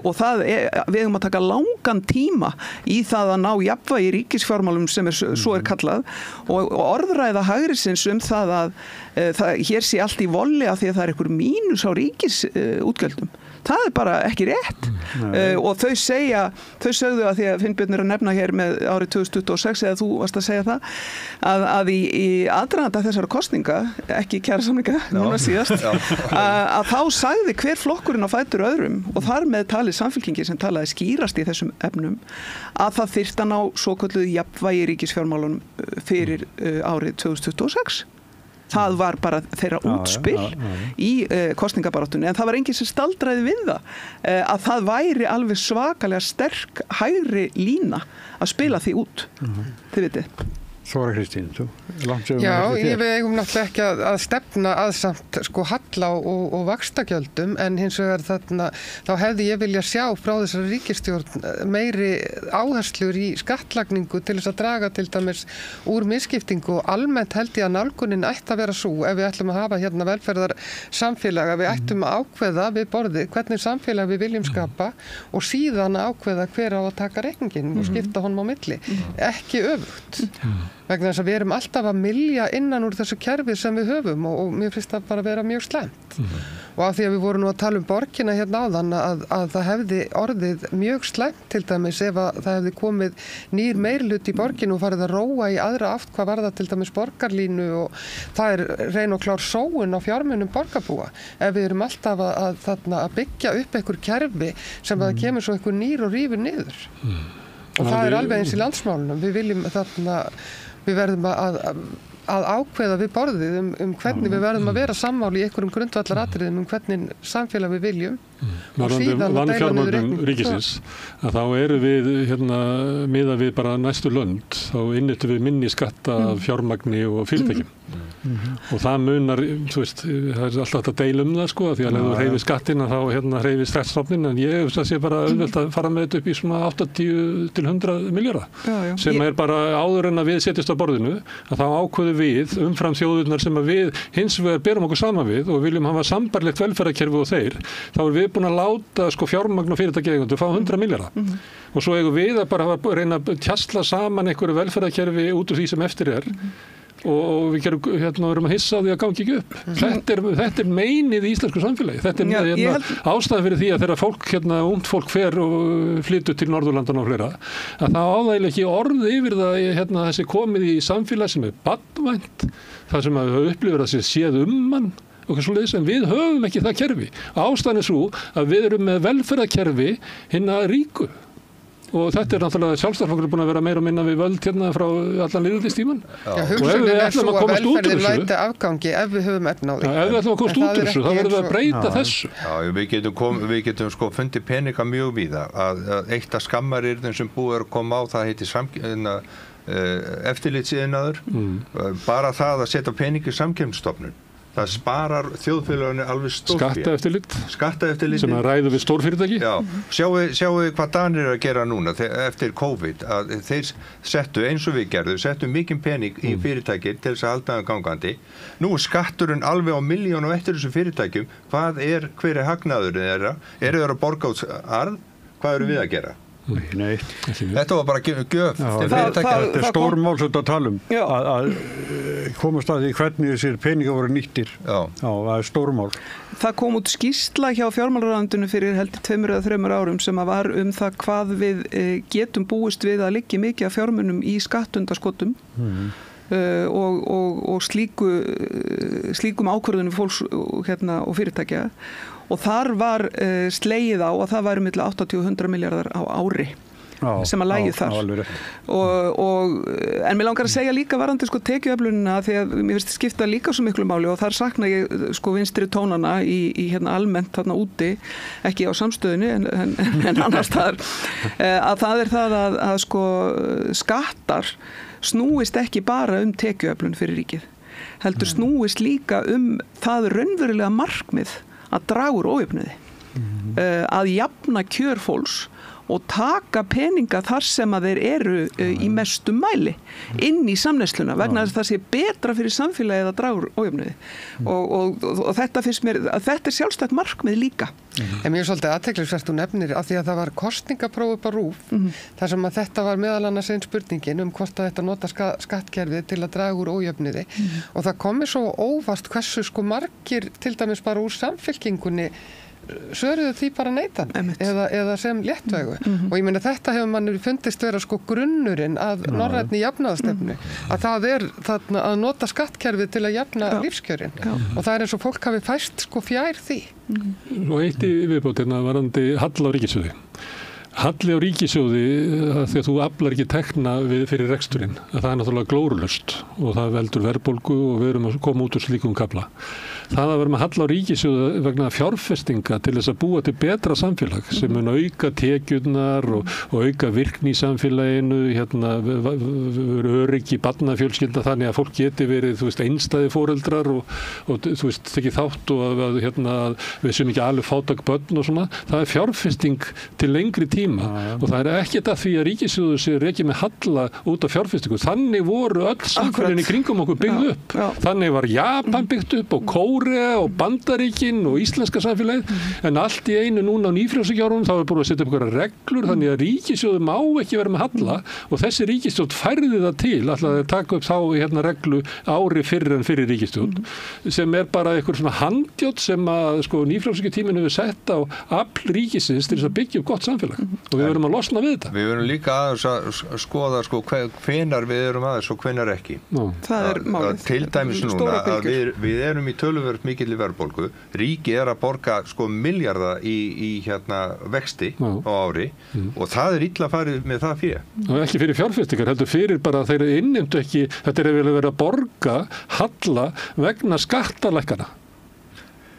og við eigum að taka langan tíma í það að ná jafnvægi í ríkisfjármálum sem svo er kallað og orðræða hægrisins það að hér sé allt í volli af því að það er einhver mínus á ríkisútgjöldum. Það er bara ekki rétt. Og þau sögðu að því að Finnbjörn er að nefna hér með árið 2026 eða þú varst að segja það að í aðdraganda þessara kosninga, ekki kjarasamninga núna síðast, að þá sagði hver flokkurinn á fætur öðrum og þar með talið Samfylkingin sem talaði skýrast í þessum efnum að það þyrfti að ná svokölluðu jafnvægi ríkisfjármálunum fyrir árið 2026. Það var bara þeirra útspil í kosningabaráttunni en það var enginn sem staldraði við að það væri alveg svakalega sterk hægri lína að spila því út. Þið vitið. Þóra Kristín, þú? Já, við eigum náttúrulega ekki að stefna að samt, sko, halla og vaxtagjöldum en hins vegar þarna þá hefði ég vilja sjá frá þessari ríkisstjórn meiri áherslur í skattlagningu til þess að draga til dæmis úr misskiptingu og almennt held ég að nálgunin ætti að vera svo ef við ætlum að hafa hérna velferðar samfélag að við ættum að ákveða við borðið hvernig samfélag við viljum skapa og síðan að ákveða hver á að taka reikningin og skipta honum á milli. Ekki öfugt. Vegna þess að við erum alltaf að mylja innan úr þessu kerfi sem við höfum og mér finnst það bara að vera mjög slæmt. Og af því að við vorum nú að tala um borgina hérna áðan að það hefði orðið mjög slæmt til dæmis ef að það hefði komið nýr meirihluti í borginu og farið að róa í aðra átt hvað var það til dæmis borgarlínu og það er reyn og klár sóun á fjármunum borgarbúa. Ef við erum alltaf að byggja upp einhver kerfi sem að það kemur svo einhver nýr og rífur niður. Og það er alveg eins í landsmálunum. Við viljum við verðum að ákveða við borðið hvernig við verðum að vera sammála í einhverjum grundvallaratriðum hvernig samfélag við viljum og síðan að deila niður reikning. Ríkisins, að þá eru við miðað við bara næstu lönd, þá innýttum við minni skatta af fjármagni og fyrirtækjum. Og það munar, þú veist, það er alltaf að deila það, sko, því að ef þú hreyfir skattina þá hreyfir skattstofninn, en ég sé bara auðvelt að fara með þetta upp í svona 80 til 100 milljarða sem er bara áður en að við setjast á borðinu, að þá ákveðum höfum við umfram þjóðurnar sem að við hins vegar berum okkur saman við og viljum hafa sambarlegt velferðarkerfi og þeir, þá við búin að láta fjármagn og fyrirtækjaeigendur fá 100 milljarða. Og svo eigum við að bara reyna að tjasla saman einhverju velferðarkerfi út úr því sem eftir og við erum að hissa á því að gangi ekki upp. Þetta er meinið í íslensku samfélagi. Þetta er ástæðan fyrir því að þegar fólk, ungt fólk fer og flytur til Norðurlandan og fleira, að það áðægilega ekki orð yfir það þessi komið í samfélag sem er barnvænt, það sem að upplifir að séð mann og svoleiðis, en við höfum ekki það kerfi. Ástæðan er svo að við erum með velferðarkerfi hinna ríku. Og þetta náttúrulega sjálfstæðisflokkurinn búin að vera meira og minna við völd frá allan lýðveldistímann. Hugsunin er svo að velferðin læti afgangi ef við höfum efna á því. Ef við ætlum að komast út úr þessu, þá verðum við að breyta þessu. Já, við getum fundið peninga mjög víða. Eitt af skammarirðum sem búið að koma á, það heitir eftirlitsiðnaður. Bara það að setja pening í samkeppnisstofnun. Það sparar þjóðfélaginu alveg stórfé. Skattaeftirlit. Sem að ræðu við stórfyrirtæki. Já, sjáu hvað Danir að gera núna eftir COVID, að þeir settu eins og við gerðum, settu mikinn pening í fyrirtæki til þess að halda það gangandi. Nú skatturinn alveg á milljón og eftir þessum fyrirtækjum, hver er hagnaðurinn þeirra? Eru þeir að borga út arð? Hvað eru við að gera? Nei. Þetta var bara gjöf til fyrirtækja. Þetta er stór mál sem þetta tala að komast að því hvernig þessir peningar voru nýttir. Já, það er stór mál. Það kom út skýrsla hjá fjármálaráðuneytinu fyrir heldur 2 eða 3 árum sem að var það hvað við getum búist við að liggja mikið af fjármunum í skattundaskotum. Og slíkum ákvörðunum fólks og fyrirtækja, og þar var slegið á að það væri milli 80 og 100 milljarðar á ári sem að lægið þar. En mér langar að segja líka varðandi tekjuöflunina, því að mér finnst skipta líka svo miklu máli, og þar sakna ég vinstri tónana í almennt þarna úti, ekki á samstöðunni en annars þar, að það er það að skattar snúist ekki bara tekjuöflun fyrir ríkið, heldur snúist líka það raunverulega markmið að draga úr ójöfnuði, að jafna kjör fólks og taka peninga þar sem að þeir eru í mestum mæli inn í samneysluna, vegna þess að það sé betra fyrir samfélagið að draga úr ójöfnuði. Og þetta finnst mér að þetta er sjálfstætt markmið líka. En mér er svolítið athyglisvert þú nefnir af því að það var kosningapróf upp á RÚV, þar sem að þetta var meðal annars einn spurningin hvort að þetta nota skattkerfið til að draga úr ójöfnuði, og það komi svo óvart hversu margir til dæmis bara úr Samfylkingunni svöruðu því bara neitan eða sem léttvægu. Og ég meina þetta hefur mann fundist vera grunnurinn að norrænni jafnaðarstefnu, að það er þarna að nota skattkerfið til að jafna lífskjörin, og það er eins og fólk hafi fæst fjær því. Og eitt í viðbótina varandi halla á ríkissjóði. Halli á ríkissjóði, því að þú aflar ekki tekna fyrir reksturinn, að það er náttúrulega glórulaust og það veldur verðbólgu og við erum að koma út úr slíkum kafla. Það að vera með halla á ríkissjóði vegna fjárfestinga til þess að búa til betra samfélag sem mun auka tekjurnar og auka virkni í samfélaginu, öryggi barnafjölskylda, þannig að fólk geti verið einstæði foreldrar og tekið þátt og að við séum ekki alveg fátæk börn og svona. Það er fjárfesting til lengri tíma og það er ekkert að því að ríkissjóður sé rekið með halla út af fjárfestingu. Þannig voru öll samfélagin í kringum okkur byggð upp. Þannig var Japan byggt upp og Kórea og Bandaríkin og íslenska samfélagið, en allt í einu núna á nýfrjálsíkjárunum þá er búið að setja upp einhverjar reglur, þannig að ríkissjóður má ekki vera með halla, og þessi ríkisstjórn færði það til, ætlaði að taka upp þá reglu ári fyrr en fyrir ríkisstjórn, sem er bara einhver svona handjótt sem að nýfrjálsíkjartíminn hefur sett á afl ríkisins til þess að byggja upp gott samfélag, og við verðum að losna við þetta. Við verðum líka aðeins að skoða hvenar við erum aðeins og hvenar ekki. Það er málið. Til dæmis núna að við erum í töluvert mikilli verðbólgu, ríki er að borga milljarða í vexti á ári, og það er illa farið með það fyrir. Og ekki fyrir fjárfestingar, heldur fyrir bara þeir innheimtu ekki, þetta er verið að borga halla vegna skattalækkana.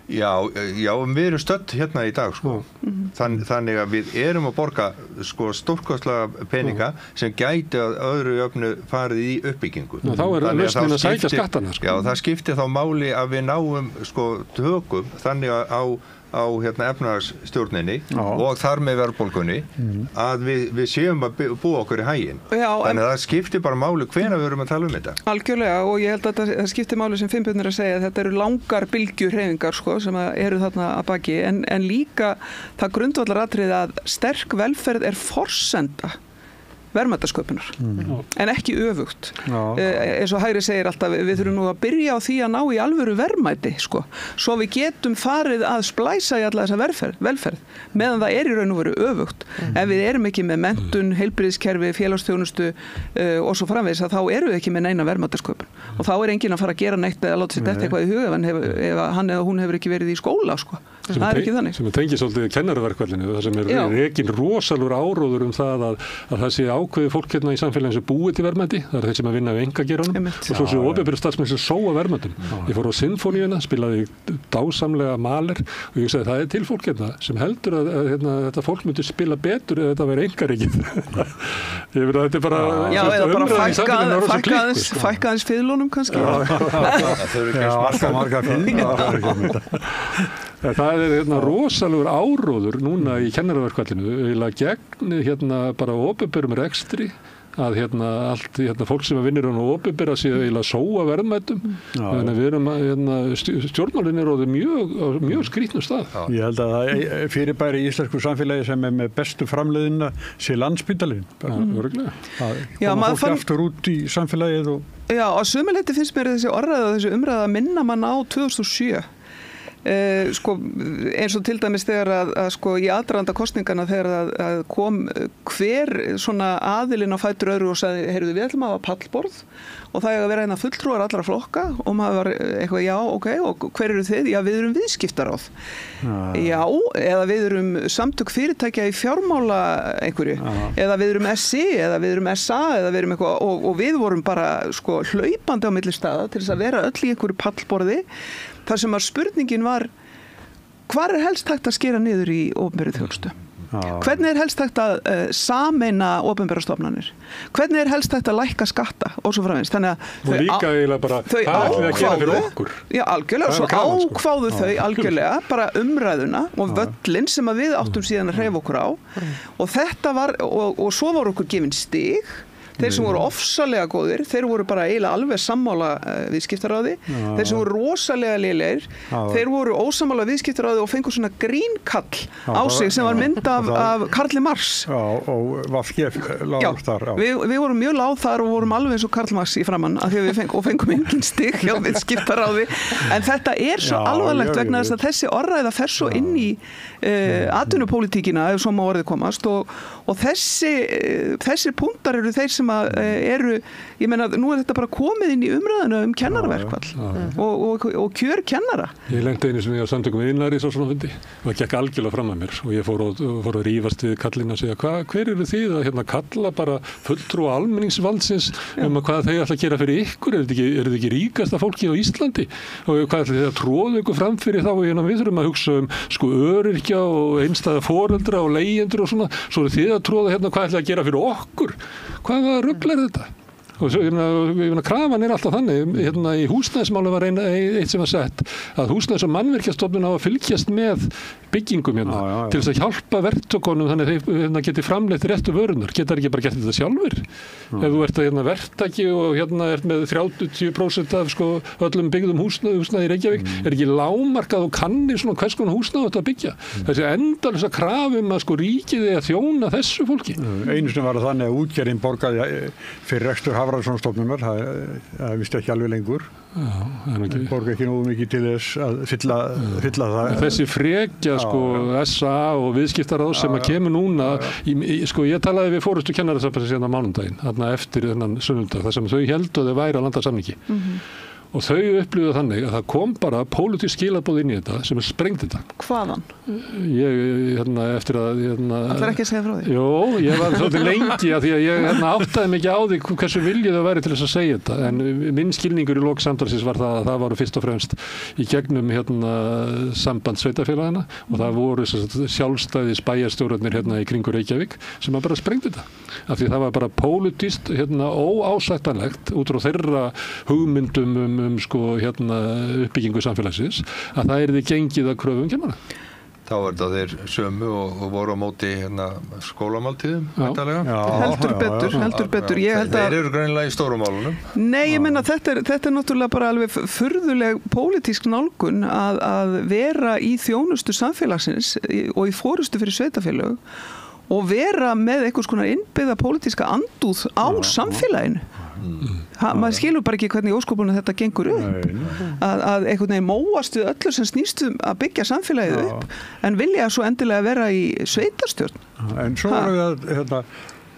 Já, við erum stödd í dag, Þannig að við erum að borga stórkostlega peninga sem gæti að öðru jöfnu farið í uppbyggingu. Þá er lausnin að sækja skattana. Já, það skiptir þá máli að við náum tökum þannig á á efnahagsstjórninni og þar með verðbólgunni að við séum að búa okkur í haginn. Þannig að það skiptir bara máli hvenær við erum að tala um þetta. Algjörlega, og ég held að það skiptir máli sem Finnbjörn er að segja að þetta eru langar bylgjuhreyfingar sko, sem eru þarna að baki en líka það grundvallaratriði að sterk velferð er forsenda verðmætasköpunar, en ekki öfugt. Eins og Hægri segir alltaf, við þurfum nú að byrja á því að ná í alvöru verðmæti, sko, svo við getum farið að splæsa í alla þessa velferð, meðan það er í raun og veru öfugt. Ef við erum ekki með menntun, heilbrigðiskerfi, félagsþjónustu og svo framvegis, þá erum við ekki með neina verðmætasköpun. Og þá er enginn að fara að gera neitt eða láta sér detta eitthvað í huga ef hann eða hún hefur ekki verið í skóla, sko. Það er ekki þannig. Sem tengir svolítið kennaraverkfallinu, það sem er rekin rosalur áróður það að það sé ákveði fólk hérna í samfélaginu sem búið til verðmæti, það er þeir sem að vinna við einkageranum og svo séu opinberu starfsmenn sem sóa verðmætum. Ég fór á Sinfóníuna, spilaði dásamlega Mahler og ég sagði það er til fólk hérna sem heldur að þetta fólk myndi spila betur ef þetta væri einkarekið. Ég veit að þetta er bara eða bara fækka aðeins fiðlunum kannski. Alltaf marga fiðlunum. Það er rosalegur áróður núna í kennaraverkfallinu eiginlega gegn bara opinberum rekstri að allt fólk sem vinnur á opinbera sé eiginlega sóa verðmætum. Þannig að við erum stjórnmálin er orðið mjög skrýtnum stað. Ég held að það fyrirbæri í íslensku samfélagi sem er með bestu framleiðina sé Landspítalinn. Öruglega. Koma fólk aftur út í samfélagið og... Já, á sumu leyti finnst mér þessi orðræða og þessi umræða minna mann á 2007. Sko, eins og til dæmis þegar að sko í aðdraganda kosningana þegar að kom hver svona aðilinn á fætur öðru og sagði, heyrðu við ætlum að hafa pallborð og það er að vera fulltrúar allra flokka og maður var eitthvað, já, ok, og hver eru þið? Já, við erum viðskiptaráð. Já, eða við erum samtök fyrirtækja í fjármála einhverju, eða við erum SI, eða við erum SA, eða við erum eitthvað, og við vorum bara sko hlaupandi á milli staða til þess að vera öll í einhverju pallborði. Það sem að spurningin var, hvar er helst hægt að skera niður í opinberri þjónustu? Hvernig er helst hægt að sameina opinbera stofnanir? Hvernig er helst hægt að lækka skatta? Og svo framvegis. Þannig að og líka eiginlega bara, hvað ætlum við að gera fyrir okkur? Já, algjörlega. Svo ákváðu þau algjörlega bara umræðuna og völlin sem að við áttum síðan að hreyfa okkur á. Og þetta var, og svo voru okkur gefin stig. Þeir sem voru ofsalega góðir, þeir voru bara eiginlega alveg sammála viðskiptaráði. Þeir sem voru rosalega lélegir, þeir voru ósammála viðskiptaráði og fengu svona grínkall á sig sem var mynd af Karli Marx. Já, og VFG lág þar. Við vorum mjög lág þar og vorum alveg eins og Karl Marx í framann af því að við fengum engin stig hjá viðskiptaráði. En þetta er svo alvarlegt vegna þess að þessi orðræða fer svo inn í atvinnupólitíkina ef svo má orðið komast og þessir punktar eru þeir sem eru, ég meina, nú er þetta bara komið inn í umræðinu kennaraverkfall og kjör kennara. Ég lenti einu sem ég á samtökum iðnaðarins á svona fundi og það gekk algjörlega fram að mér og ég fór að rífast við kallinn að segja, hver eru þið að kalla bara fulltrúa almenningsvaldsins hvað þeir ætla að gera fyrir ykkur, eru þið ekki ríkasta fólki á Íslandi og hvað ætla þið að tróða ykkur fram fyrir þá og við þurfum að hugsa sko öryrkja og einstæða foreldra og leigjendur og svona, svo eru þið að tróða hvað ætla að gera fyrir okkur, hvaða rugl er þetta? Og svo, krafan er alltaf þannig, í húsnæðismáli var eitt sem var sett, að húsnæðis- og mannvirkjastofnun á að fylgjast með byggingum til þess að hjálpa verktökunum þannig að þeir geti framleitt réttu vörunar, geta ekki bara gert þetta sjálfur. Ef þú ert að verktaki og ert með 30% af sko, öllum byggðum húsnæði í Reykjavík, er ekki lágmarkað og kannir svona hvers konar húsnæði þetta að byggja. Þessi endalisa krafum að sko ríkið er að þjóna þessu fólki. Einu sem var þannig að útgerðin borgaði fyrir rekstur Hafrannsóknastofnunar, það visti ekki alveg lengur. Borga ekki nógu mikið til þess að fylla það. Þessi frekja sko SA og viðskiptaráð sem að kemur núna sko ég talaði við forystu kennarasambandsins hérna á mánudaginn, þarna eftir þennan sunnudag, þar sem þau héldu að þau væri á landasamningi. Og þau upplýðu þannig að það kom bara pólitísk skilaboð inn í þetta sem sprengdi þetta. Hvaðan? Ég, eftir að... Ætlar ekki að segja frá því? Jó, ég var svolítið lengi að því að ég áttaði mig ekki á því hversu viljið það væri til þess að segja þetta. En minn skilningur í lok samtalsins var það að það voru fyrst og fremst í gegnum samband sveitarfélagana og það voru sjálfstæðis bæjarstjórarnir í kringu Reykjavík sem bara sprengdi þetta. Af því það var bara pólitískt óásættanlegt út frá þeirra hugmyndum sko uppbyggingu samfélagsins að það yrði gengið að kröfum kennara. Þá er þetta þeir sömu og voru á móti skólamáltíðum. Heldur betur. Þeir eru greinilega í stóru málunum. Nei, ég menna þetta er náttúrulega bara alveg furðuleg pólitísk nálgun að vera í þjónustu samfélagsins og í forystu fyrir sveitarfélög og vera með einhvers konar innbyggða pólitíska andúð á samfélaginu. Maður skilur bara ekki hvernig í óskopunum þetta gengur upp að einhvern veginn móast við öllu sem snýst að byggja samfélagið upp en vilja svo endilega vera í sveitarstjórn. En svo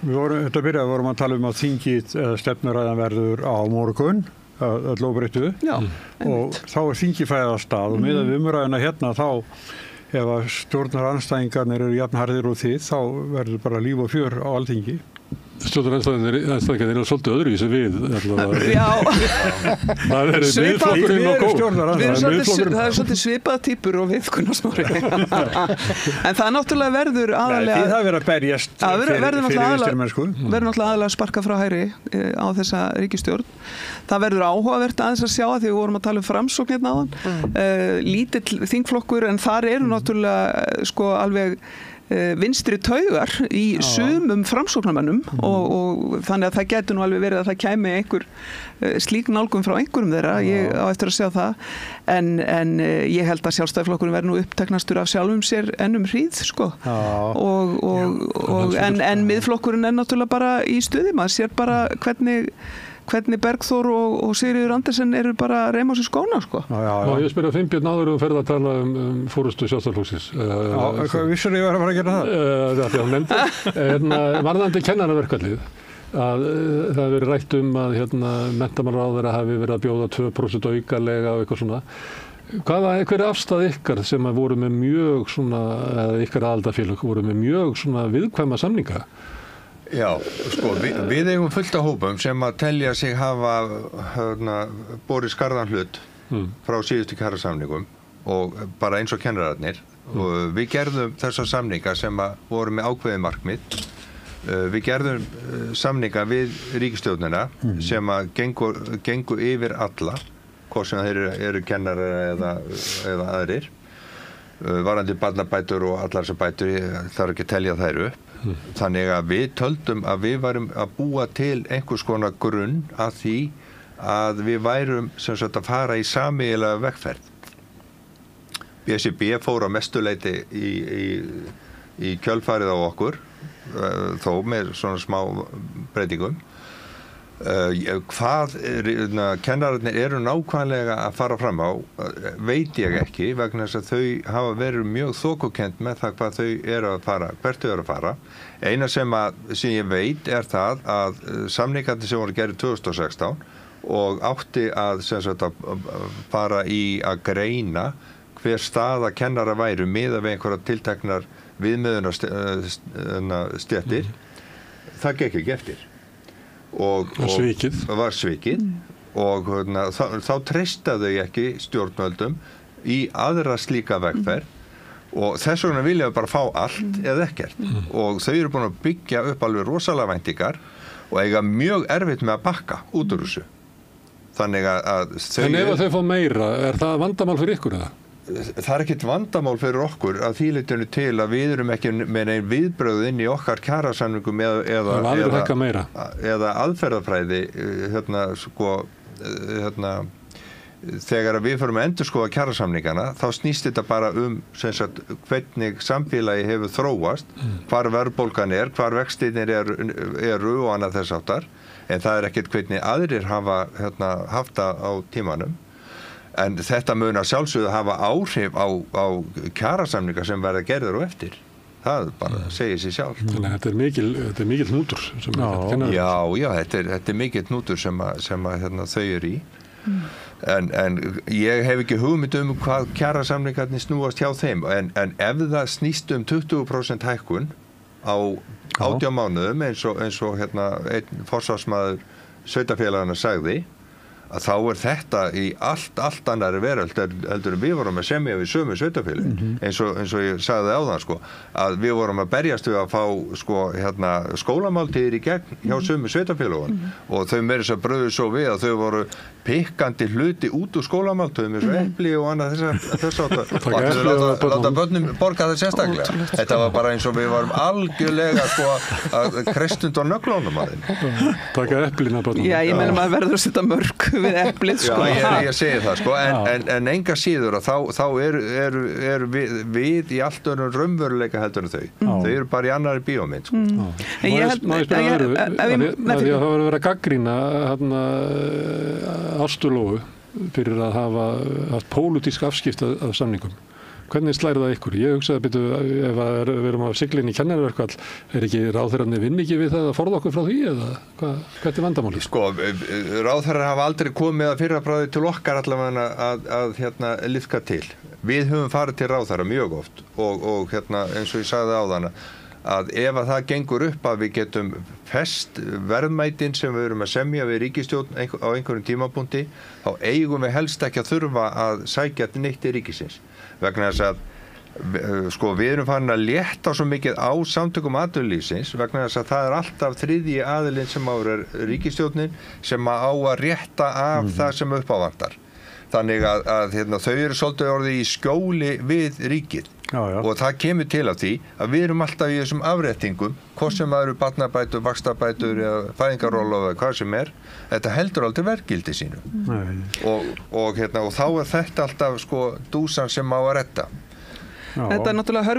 vorum við vorum að tala að þingið eða stefnuræðan verður á morgun öll óbreyttu og þá þingið fæðið af stað og miðað við umræðuna hérna þá ef að stjórnaranstæðingarnir eru jafnharðir og þið þá verður bara líf og fjör á Alþingi. Stjórnaranstæðingarnir eru svolítið öðruvísi við Já Það er miðflokkurinn og það er svolítið svipað týpur og við Gunnar Smári en það náttúrulega verður aðalega það verður að berjast fyrir vinstrimennsku verður náttúrulega aðalega að sparka frá hægri á þessa ríkisstjórn það verður áhugavert aðeins að sjá því við vorum að tala um Framsókn hérna áðan lítill þingflokkur en þar eru náttúrulega sko alveg vinstri taugar í sumum framsóknarmönnum og þannig að það gæti nú alveg verið að það kæmi einhver slík nálgun frá einhverjum þeirra ég á eftir að sjá það en ég held að Sjálfstæðisflokkurinn verður nú uppteknastur af sjálfum sér ennum hríð sko en miðflokkurinn er náttúrulega bara í stuði maður sér bara hvernig Bergþór og Sigríður Andersen eru bara að reyma á sig skóna sko. Já, ég spyrir að Finnbjörn áður ferð að tala fórustu Sjálfstæðisflokksins. Vissur ég var að fara að gera það? En varðandi kennaraverkfallið að það hefur verið rætt að menntamálaráðherra hafi verið að bjóða 2% aukalega og eitthvað svona. Hver er afstæð ykkar sem voru með mjög svona, eða ykkar aðildarfélög voru með mjög svona viðkvæma samninga? Já, sko, við eigum fullt af hópum sem að telja sig hafa borið skarðan hlut frá síðustu kjarasamningum og bara eins og kennararnir og við gerðum þessa samninga sem að voru með ákveðið markmið við gerðum samninga við ríkisstjórnina sem að gengu yfir alla hvort sem þeir eru kennarar eða aðrir varandi barnabætur og allar sem bætur þarf ekki að telja þær upp þannig að við töldum að við værum að búa til einhvers konar grunn að því að við værum sem sagt að fara í sameiginlega vegferð. BSRB fór á mestuleyti í kjölfarið á okkur þó með svona smá breytingum. Hvað kennararnir eru nákvæmlega að fara fram á veit ég ekki vegna þess að þau hafa verið mjög þokukennd með það hvað þau eru að fara, hvert þau eru að fara. Eina sem ég veit er það að samningarnir sem voru gerðir 2016 og átti að fara í að greina hver staða kennara væru miðað við einhverja tilteknar viðmiðunarstéttir það gekk ekki eftir. Og var svikið og þá treysta þau ekki stjórnvöldum í aðra slíka vegferð og þess vegna vilja bara fá allt eða ekkert og þau eru búin að byggja upp alveg rosalega væntingar og eiga mjög erfitt með að bakka út úr þessu þannig að þau En ef þau fá meira, er það vandamál fyrir ykkur eða? Það er ekkert vandamál fyrir okkur að því leytinu til að við erum ekki með neinn viðbrögð inn í okkar kjarasamningum eða aðferðafræði þegar við förum að endurskoða kjarasamningana þá snýst þetta bara hvernig samfélagi hefur þróast hvar verðbólgan hvar vextirnir eru og annað þess áttar en það er ekkert hvernig aðrir hafa haft það á tímanum en þetta mun að sjálfsögðu hafa áhrif á kjarasamninga sem verða gerðir og eftir. Það bara segir sig sjálf. Þannig að þetta er mikill hnútur. Já, þetta er mikill hnútur sem þau eru í. En ég hef ekki hugmynd hvað kjarasamningarnir snúast hjá þeim. En ef það snýst 20% hækkun á 18 mánuðum eins og einn forsvarsmaður sveitarfélaganna sagði að þá þetta í allt annari veröld heldur við vorum að semja við sömu sveitafélögin eins og ég sagði áðan sko, að við vorum að berjast við að fá sko, skólamáltíðir í gegn hjá sömu sveitafélögin og þau meira þess að bröðu svo við að þau voru pikkandi hluti út úr skólamáltíðum eins og epli og annað þess að láta börnum borga það sérstaklega. Þetta var bara eins og við varum algjörlega sko að kristund á nöglunum að þeim. Taka eplina börnum. Já, ég meina maður verður að setja mörg við eplið sko. Já, ég segi það sko, en enga síður að þá eru við í allt öðrum raunveruleika heldur en þau. Þau eru bara í annari bíómynd sko. En ég held að það var verið að gagnrýna Ástu Lóu fyrir að hafa haft pólitísk afskipti af samningum. Hvernig slæri það ykkur? Ég hugsaði að ef við erum á siglinni í kennaraverkfall, ekki ráðherrarnir vinni ekki við það að forða okkur frá því eða hvað vandamáli? Sko, ráðherrar hafa aldrei komið að fyrrabráði til okkar allavega að liðka til. Við höfum farið til ráðherra mjög oft og eins og ég sagði áðan að ef að það gengur upp að við getum fest verðmætin sem við erum að semja við ríkisstjórn á einhverjum tímapunkti, þá eigum við helst ekki að þurfa að sækja neitt til ríkisins. Vegna þess að sko, við erum farin að létta svo mikið á samtökum atvinnulífsins vegna þess að það alltaf þriðji aðilinn sem er ríkisstjórnin sem á að rétta af það sem uppávantar. Þannig að þau eru svolítið orðið í skjóli við ríkið. Já. Og það kemur til af því að við erum alltaf í þessum afréttingum, hvort sem það eru barnabætur, vaxtabætur eða fæðingarorlof eða hvað sem þetta heldur aldrei verðgildi sínu. Og þá þetta alltaf sko dúsan sem á að redda. Já. Þetta náttúrulega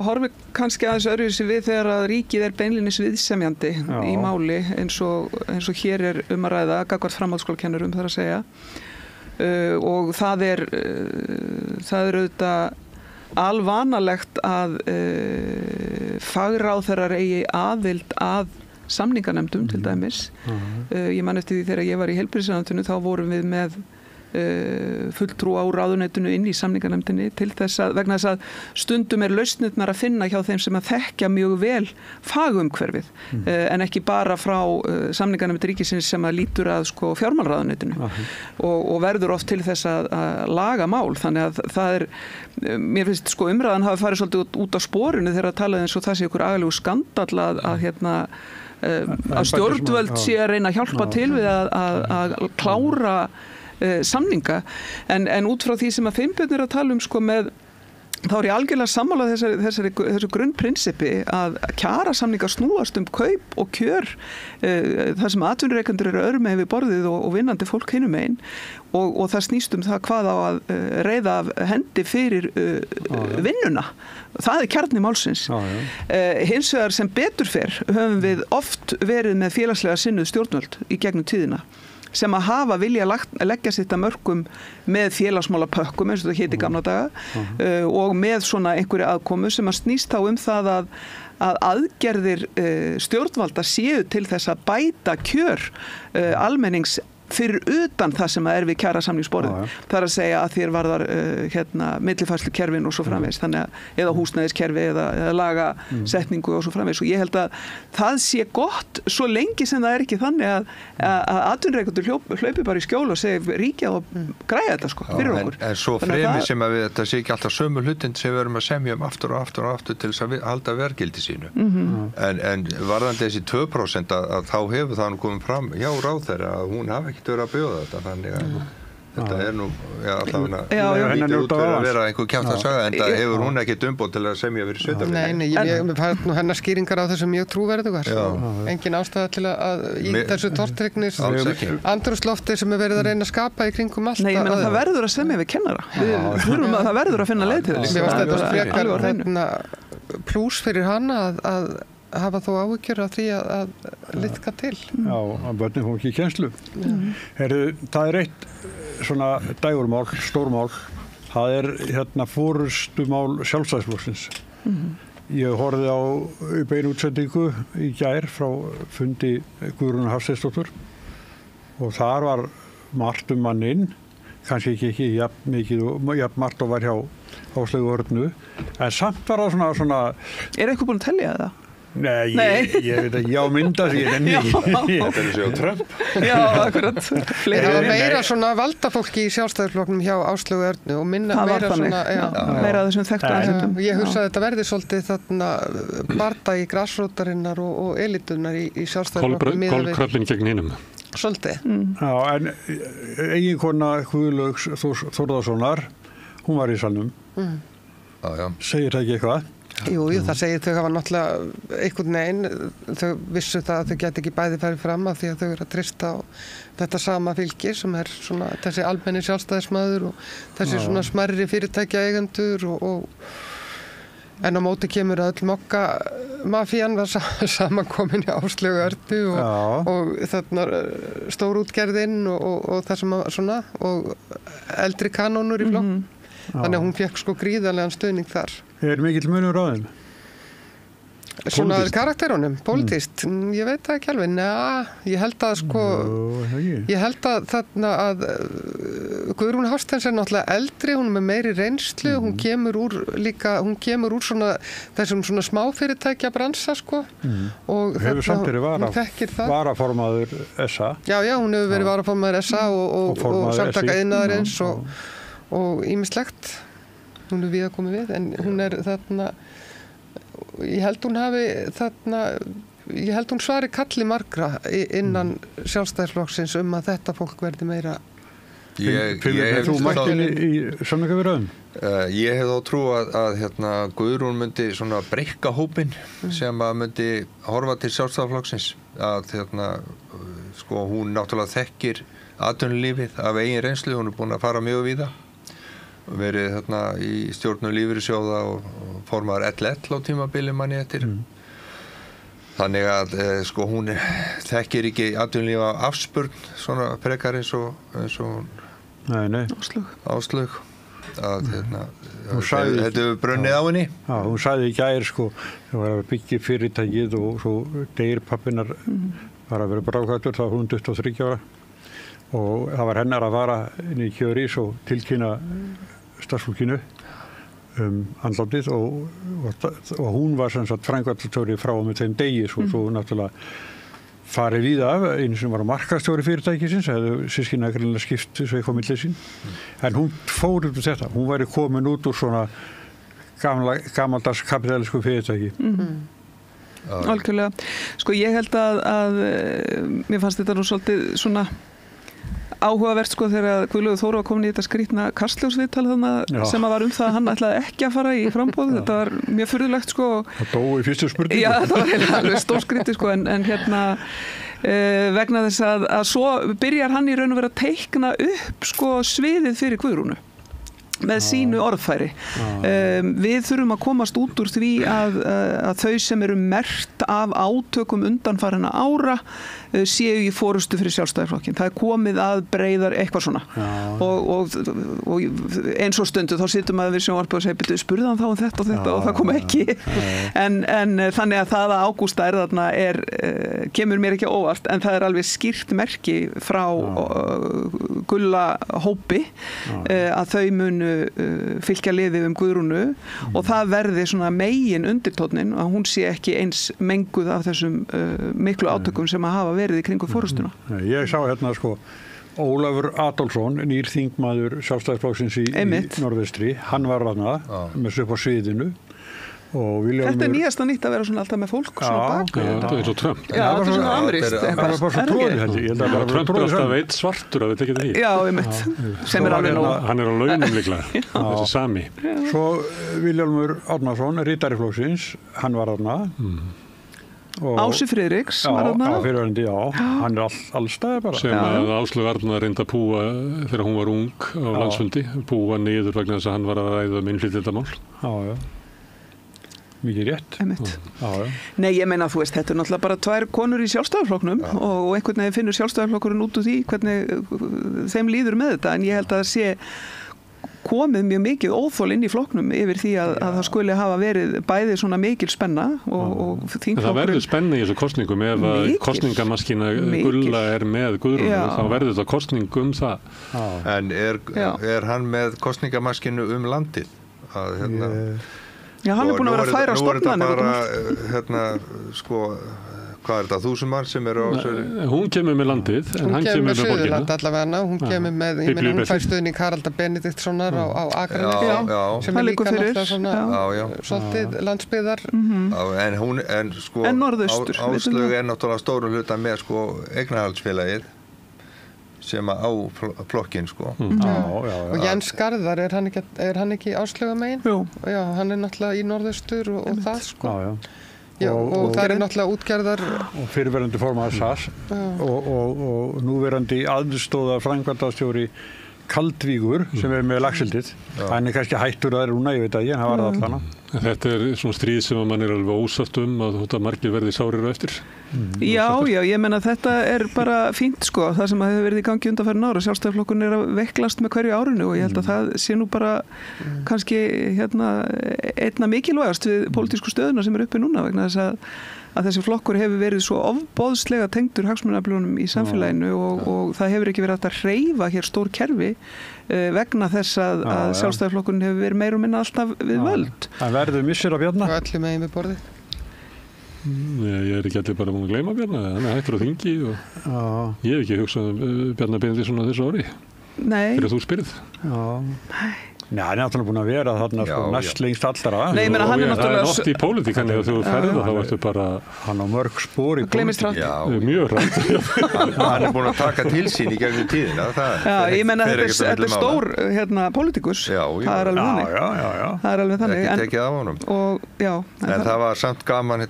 horfir kannski aðeins öðruvísi við þegar að ríkið beinlínis viðsemjandi í máli eins og hér að ræða gagnvart framhaldsskólakennurum þar að segja. Og það er auðvitað alvanalegt að fagráðherrar eigi aðild að samninganefndum til dæmis. Ég man eftir því þegar ég var í heilbrigðisráðuneytinu þá vorum við með fulltrúa á ráðuneytinu inn í samninganefndinni til þess að vegna þess að stundum lausnirnar að finna hjá þeim sem að þekkja mjög vel fagumhverfið en ekki bara frá samninganefnd ríkisins sem að lítur að sko fjármálaráðuneytinu og verður oft til þess að laga mál þannig að það mér finnst sko umræðan hafi farið svolítið út á sporinu þegar að tala eins og það sé ykkur agalegu skandall að stjórnvöld sé að reyna að hjálpa til við að klára samninga en út frá því sem að Finnbjörn að tala sko með þá ég algjörlega sammála þessu grunnprinsippi að kjarasamningar snúast kaup og kjör þar sem atvinnureikendur eru öðrum megin við borðið og vinnandi fólk hinum megin og það snýst það hvað á að reiða af hendi fyrir vinnuna. Það kjarni málsins. Hins vegar sem betur fer höfum við oft verið með félagslega sinnuð stjórnvöld í gegnum tíðina sem að hafa vilja leggja sitt að mörkum með félagsmálapökkum eins og það héti gamla daga og með svona einhverju aðkomu sem að snýst þá það að aðgerðir stjórnvalda séu til þess að bæta kjör almennings fyrir utan það sem er við kjarasamningsborðið. Það að segja að þér varðar millifærslukerfin og svo framvegis eða húsnæðiskerfi eða lagasetningu og svo framvegis og ég held að það sé gott svo lengi sem það ekki þannig að atvinnureikendur hlaupi bara í skjól og segi ríkja og græja þetta sko fyrir okkur. En svo fremi sem að þetta sé ekki alltaf sömu hlutin sem við erum að semja aftur og aftur og aftur til þess að halda verðgildi sínu. En varðandi þessi 2% að þá hefur það komið fram hjá ráðherra að hún hafi ekki verið að bjóða þetta, þannig að þetta nú, allavega lítið út fyrir að vera einhver kjátt að saga, en það hefur hún ekkert umboð til að semja fyrir sveitarfélögin. Nei, ég fært nú hennar skýringar á þessu mjög trúverðugar. Engin ástæða til að í þessu tortryggnis andrúmslofti sem verið að reyna að skapa í kringum allt. Nei, ég meina það verður að semja við kennara. Við þurfum að það verður að finna leið til þess. Mér varst þetta frekar plús fyrir hana að hafa þó áhyggjur af því að liðka til. Já, að börnin fá ekki kennslu. Það eitt svona dægurmál, stórmál. Það forystumál Sjálfstæðisflokksins. Ég horfði á beinu útsendingu í gær frá fundi Guðrúnar Hafsteinsdóttur og þar var margt manninn, kannski ekki jafn mikið og jafn margt og var hjá Áslaugu Örnu, en samt var það svona... Er eitthvað búin að telja það? Nei, ég veit að ég á mynda því en Þetta er sér á Trump. Já, akkurat. Það var meira svona valdafólki í Sjálfstæðisflokknum hjá Áslaugu Örnu og minna meira svona, meira af þessum þekktu andlitum. Ég hugsa að þetta verði svolítið þarna bardagi grasrótarinnar og elitunar í Sjálfstæðisflokknum. Kolkröllin gegn hinum. Svolítið. Já, en eiginkona Guðlaugs Þórðarssonar, hún var í salnum. Segir það ekki eitthvað? Jú, það segir þau hafa náttúrulega einhvern veginn, þau vissu það að þau geti ekki bæði farið fram af því að þau eru að treysta á þetta sama fylgi sem er svona þessi almenni sjálfstæðismaður og þessi svona smærri fyrirtækja eigendur en á móti kemur að öll mokka mafían var samankomin í Áslaugu Örnu og þarna stórútgerðinn og það sem svona og eldri kanónur í flokk. Þannig að hún fekk sko gríðarlegan stuðning þar. Er mikill munur á þeim? Svona karakterunum, pólitískt, ég veit það ekki alveg. Ég held að sko, ég held að þarna að Guðrún Hafsteins er náttúrulega eldri, hún er með meiri reynslu, hún kemur úr svona þessum svona smáfyrirtækja bransa sko. Og hefur samt verið varaformaður SA. Já, hún hefur verið varaformaður SA og samtaka iðnaðarins og ýmislegt. Hún er við að koma við, en hún er þarna, ég held hún svari kalli margra innan Sjálfstæðisflokksins að þetta fólk verði meira. Þú mættin í samningaviðræðum? Ég hef þá trú að Guðrún myndi svona breikka hópinn sem að myndi horfa til Sjálfstæðisflokksins að sko hún náttúrulega þekkir atvinnulífið af eigin reynslu, hún er búin að fara mjög víða. Verið í stjórnum lífeyrissjóða og formaður LL á tímabili manni eftir. Þannig að sko hún þekkir ekki atvinnulíf af afspurn svona frekar eins og Áslaug. Þetta hefur brunnið á henni. Já, hún sagði í gær sko, það var að byggja fyrirtækið og svo deyr pappinar var að vera bráðkvættur, það var hún 23 ára og það var hennar að fara inn í Kjörís og tilkynna starfsfólkinu andlátið og hún var sem sagt framkvæmdastjóri frá og með þeim degi svo náttúrulega farið víða af, einu sem var markaðsstjóri fyrirtækisins, hefðu systkina greinilega skipt sveik á milli sín, en hún fór út úr þetta, hún væri komin út úr svona gamaldags kapitalísku fyrirtæki. Algjörlega. Sko ég held að mér fannst þetta nú svolítið svona áhugavert sko þegar Guðlaugur Þór var komin í þetta skrýtna kastljósviðtal sem að var það að hann ætlaði ekki að fara í framboð. Þetta var mjög furðulegt sko. Það dó í fyrstu spurningu. Já, þetta var alveg stórskrýtið sko en vegna þess að svo byrjar hann í raun og vera að teikna upp sko sviðið fyrir Guðrúnu með sínu orðfæri. Við þurfum að komast út úr því að þau sem eru merkt af átökum undanfarinna ára séu í forystu fyrir Sjálfstæðisflokkinn. Það komið að breiðar eitthvað svona. Og eins og stundu þá sittum við sjónvarpið og segja spurði hann þá þetta og það kom ekki. En þannig að það að Ágústa er þarna kemur mér ekki óvart en það er alveg skýrt merki frá Gulla hópi að þau munu fylgja liði Guðrúnu og það verði svona megin undirtónnin að hún sé ekki eins menguð af þessum miklu átökum sem að hafa verið í kringum forystuna. Ég sá hérna sko Ólafur Adolfsson, nýr þingmaður Sjálfstæðisflokksins í norðvestri, hann var þarna með sig upp á sviðinu. Þetta er nýjasta nýtt að vera svona alltaf með fólk svona bak. Þetta er svo Trump. Já, þetta er svona amerískt. Það er bara svo tróði held ég. Trump er alltaf veit svartur að við tekja því. Já, einmitt. Sem er alveg nóg. Hann er á launum líklega, þessi sami. Svo Vilhjálmur Árnason, ritari flokksins, hann var þarna. Ási Friðriks var þarna. Já, fyrirverandi, hann er allstaðar bara. Sem að Áslaug Arna reyndi að púa þegar hún var ung á landsfundi, púa niður vegna þess að hann var að ræða innflytjendamál. Já. Mikið rétt. Nei, ég meina þú veist, þetta er náttúrulega bara 2 konur í Sjálfstæðisflokknum og einhvern veginn finnur Sjálfstæðisflokkurinn út úr því hvernig þeim líður með þetta en ég held að það sé komið mjög mikið óþol inn í flokknum yfir því að það skuli hafa verið bæði svona mikil spenna og þingflokkurinn. Það verður spenna í þessu kosningum ef að kosningamaskina Gulla er með Guðrúnu, þá verður þetta kosning það. En er hann með kosningamaskinu landið? Já, hann er búin að vera að færa stofnanir. Nú er þetta bara, sko, hvað er þetta, 1000 mann sem eru á þessu? Hún kemur með landið, en hann kemur með borgina. Hún kemur með Suðurland allavega, hún kemur með, ég meina, hún fær stuðning Haraldar Benediktssonar á Akranesi, sem líka náttúrulega svona svolítið landsbyggðar. En sko, Áslaug náttúrulega stóru hluta með, sko, eignarhaldsfélagið sem á flokkinn, sko. Og Jens Garðar, er hann ekki Áslaugamegin? Jú. Já, hann er náttúrulega í norðaustur og það, sko. Já, og það er náttúrulega útgerðar og fyrirverandi formaður SAS og núverandi aðstóða framkvæmdastjóri Kaldvíkur sem er með laxeldið. Hann er kannski hættur að það er núna, ég veit að hann var það allana. Þetta er svona stríð sem mann er alveg ósátt að þetta margir verði sárir á eftir. Já, ég menna þetta er bara fínt, sko, það sem hefur verið í gangi undanfarin ára. Sjálfstæðisflokkurinn er að veiklast með hverju árinu og ég held að það sé nú bara kannski einna mikilvægast við pólitísku stöðuna sem er uppi núna vegna þess að þessi flokkur hefur verið svo ofboðslega tengdur hagsmunaöflunum í samfélaginu og það hefur ekki verið hægt að hreyfa hér stór kerfi vegna þess að sjálfstæðisflokkurinn hefur verið meira og minna alltaf við völd. Það verður missir á Bjarna. Og öllum megin við borðið. Ég er ekki allir bara búin að gleyma Bjarna, hann er hættur á þingi og ég hef ekki hugsað Bjarna Benediktsson á þessu ári. Nei. Fyrir þú spyrð. Nei, hann er náttúrulega búin að vera þarna næst lengst allra. Nei, ég meina hann er náttúrulega... Það er oft í pólitík, þegar þú ferða þá ertu bara... Hann á mörg spor í pólitík. Mjög rætt. Hann er búin að taka til sín í gegnum tíðina. Já, ég meina þetta er stór pólitíkus. Það er alveg þannig. Já. Það er alveg þannig. Ekki tekið af honum. En það var samt gaman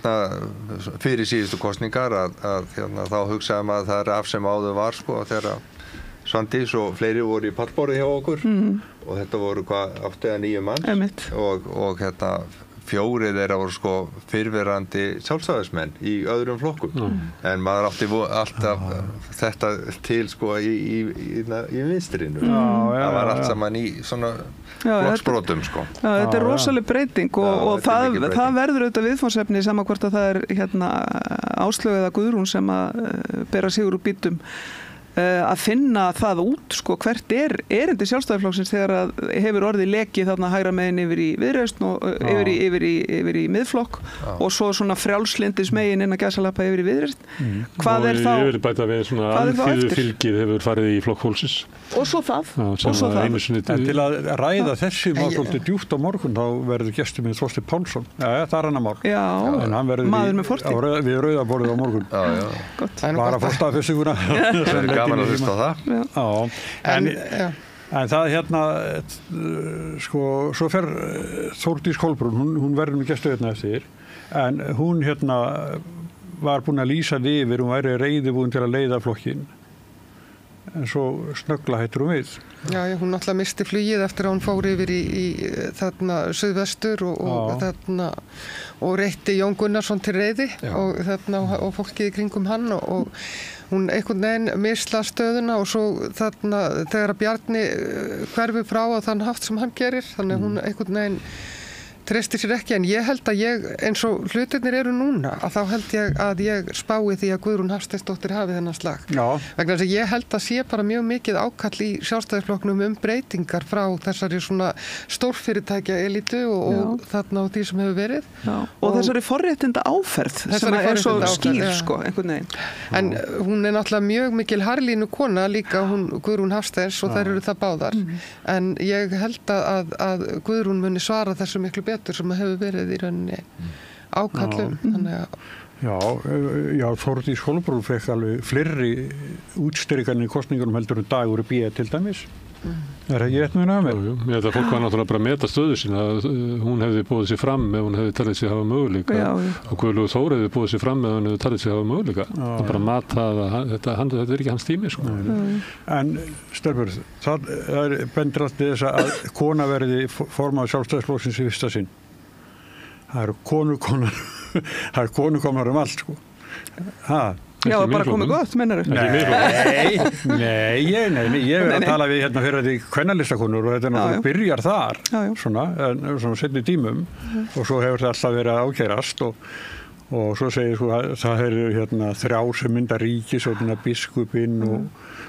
fyrir síðustu kosningar að þá hugsaðum að það er af sem áður var, sko, þegar Svandís og fleiri voru í pallborði hjá okkur og þetta voru 8 eða 9 manns og 4 þeirra voru sko fyrrverandi sjálfstæðismenn í öðrum flokkum en maður átti alltaf þetta til sko í vinstrinu það var allt saman í svona flokksbrotum sko. Já, þetta er rosaleg breyting og það verður auðvitað viðfangsefni sama hvort að það er Áslaug eða Guðrún sem að bera sigur úr býtum að finna það út, sko, hvert er erindi Sjálfstæðisflokksins þegar að hefur orðið lekið þarna hægra megin yfir í Viðreisn og yfir í Miðflokk og svo svona frjálslindis megin inn að gæsalappa yfir í Viðreisn. Hvað er þá? Ég vil bæta við svona alþýðu fylgið hefur farið í Flokk fólksins. Og svo það. En til að ræða þessi mál svolítið djúpt á morgun þá verður gestur minn Þorsteinn Pálsson. Já, það er hann að mál. Já, maður með fortíð. Við rauðaborðið á morgun. Bara að fá staðfestinguna. Gaman að hlusta á það. En það sko, svo fer Þórdís Kolbrún, hún verður með gestu eftir, en hún var búin að lýsa yfir, hún væri reiðubúin til að leiða flokkinn. En svo snöggla hættur hún við. Já, hún náttúrulega misti flugið eftir að hún fór yfir í suðvestur og reytti Jón Gunnarsson til reiði og fólkið í kringum hann og hún einhvern veginn misla stöðuna og svo þegar að Bjarni hverfi frá á þann hátt sem hann gerir, þannig hún einhvern veginn treystir sér ekki, en ég held að eins og hlutirnir eru núna, að þá held ég að ég spái því að Guðrún Hafsteinsdóttir hafi þennan slag. Vegna þess að ég held að sé bara mjög mikið ákall í Sjálfstæðisflokknum breytingar frá þessari svona stórfyrirtækja elítu og þarna á því sem hefur verið. Og þessari forréttinda áferð sem er svo skýr, sko, einhvern veginn. En hún er náttúrulega mjög mikil harlínu kona líka, hún Guðrún Hafsteins og þær eru það báðar. En ég held að Guðrún muni svara þessu miklu betur sem hefur verið í rauninni ákallum. Já, Þórdís Kolbrún fekk alveg fleiri útstyrkarnir í kosningunum heldur Dagur B. til dæmis. Er það ekki rétt með hana? Jú. Ég held að fólk var náttúrulega bara að meta stöðu sína. Hún hefði búið sér fram ef hún hefði talið sig hafa möguleika. Og Guðlaugur Þór hefði búið sér fram ef hún hefði talið sig hafa möguleika. Það er bara að mata að þetta er ekki hans tími. Sko. En Stelbjörn, það bendir alltaf þess að kona verði formaður Sjálfstæðisflokksins í fyrsta sinn. Það eru konukomnar allt, sko. Já, bara komið gott, mennar þú? Nei, ég verið að tala við fyrir því kvennalistakonur og þetta náttúrulega byrjar þar, svona seinni tímum og svo hefur það alltaf verið að ákærast og svo segir sko að það eru hérna 3 sem mynda ríkisstjórnina, biskupinn og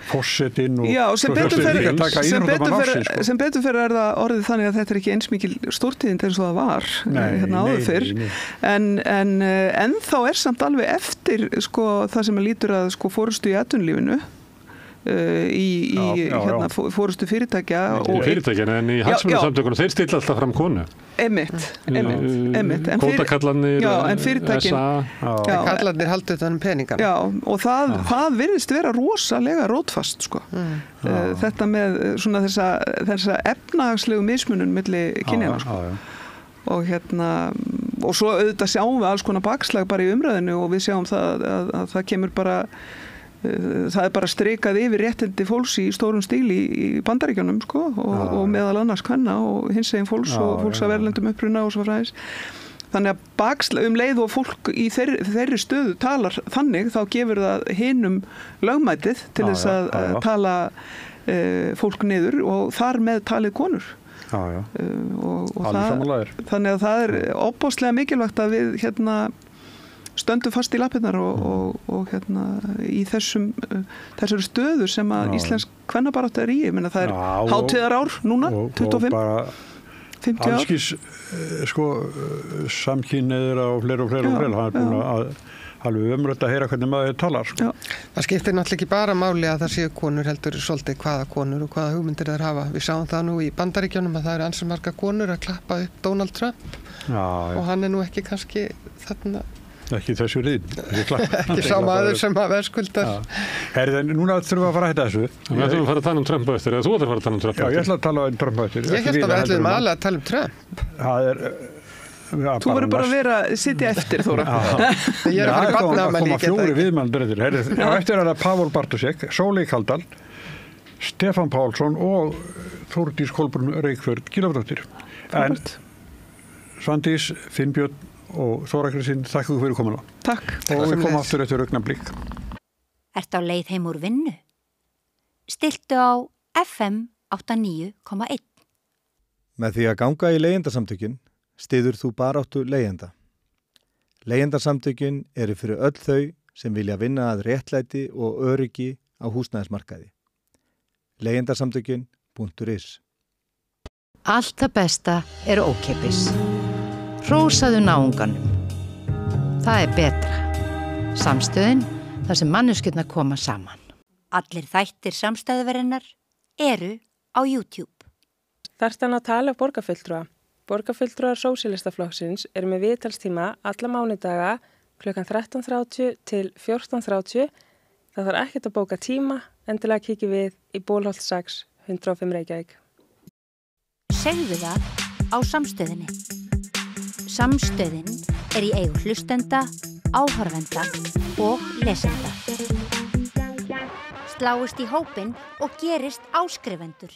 fossetinn og já, sem svo betur þurfti líka að taka íþróttamann ársins, sko. sem betur fyrir það orðið þannig að þetta er ekki eins mikil stórtíðind eins og það var hérna áður fyrr en ennþá er samt alveg eftir sko það sem lítur að sko fórustu í atvinnulífinu hérna fórustu fyrirtækja en í hagsmunasamtökunum þeir stilla alltaf fram konu einmitt kvótakallarnir en fyrirtækin kallarnir haldu utan peningar og það virðist vera rosalega rótfast sko þetta með svona þessa efnahagslegu mismunun milli kynjanna sko og hérna og svo auðvitað sjáum við alls konar bakslag bara í umræðinu og við sjáum það að það kemur bara það er bara strikað yfir réttindi fólks í stórum stíl í Bandaríkjunum sko og meðal annars kvenna og hinsegin fólks og fólks af erlendum uppruna og svo fræðis. Þannig að bakslag leið og fólk í þeirri stöðu talar þannig þá gefur það hinum lögmætið til þess að tala fólk niður og þar með talið konur. Og þannig að það er óbáslega mikilvægt að við hérna stöndum fast í lappirnar og hérna í þessari stöðu sem að íslensk kvennabarátta er í. Ég meina það er hátíðarár núna, 25, 50 ár. Allskis sko samkynhneigðir og fleira. Það er búin að alveg umrætt að heyra hvernig maður talar. Sko. Það skiptir náttúrulega ekki bara máli að það séu konur heldur svolítið hvaða konur og hvaða hugmyndir þær hafa. Við sáum það nú í Bandaríkjunum að það eru ansi margar konur að klappa upp Donald Trump og hann er nú ekki kannski þarna ekki þessu rýn ekki sá maður sem að verðskuldar núna þurfum við að fara að hætta þessu við ætlum að fara að tala um Trump eftir eða þú ætlum að fara að tala um Trump eftir ég ætla að tala um Trump eftir ég held að við ætlum aðlega að tala um Trump þú verður bara að vera sitja eftir Þóra ég er að fara í barnaafmæli koma 4 viðmælendur eftir er það Pavol Bartósek, Sóley Kaldal Stefán Pálsson og Þórdís Kolbrún Reykfjörð Gylfadóttir en Svandís, Finnbjörn og Þóra Kristín, þakka ykkur fyrir komuna. Takk. Og við komum aftur eftir augnablik. Ertu á leið heim úr vinnu? Stilltu á FM 89,1. Með því að ganga í leigjendasamtökin styður þú baráttu leigjenda. Leigjendasamtökin eru fyrir öll þau sem vilja vinna að réttlæti og öryggi á húsnæðismarkaði. Leigjendasamtökin.is Allt það besta er ókeypis. Hrósaðu náunganum. Það er betra. Samstöðin, þar sem manneskjurnar koma saman. Allir þættir samstæðuverinnar eru á YouTube. Þarftu að tala um borgarfulltrúa. Borgarfulltrúar Sósíalistaflokksins eru með viðtalstíma alla mánudaga klukkan 13:30 til 14:30. Það þarf ekkert að bóka tíma, endilega kíkja við í Bólholt 6, 105 Reykjavík. Segðu það á samstöðinni. Samstöðin er í eigu hlustenda, áhorfenda og lesenda. Sláist í hópinn og gerist áskrifendur.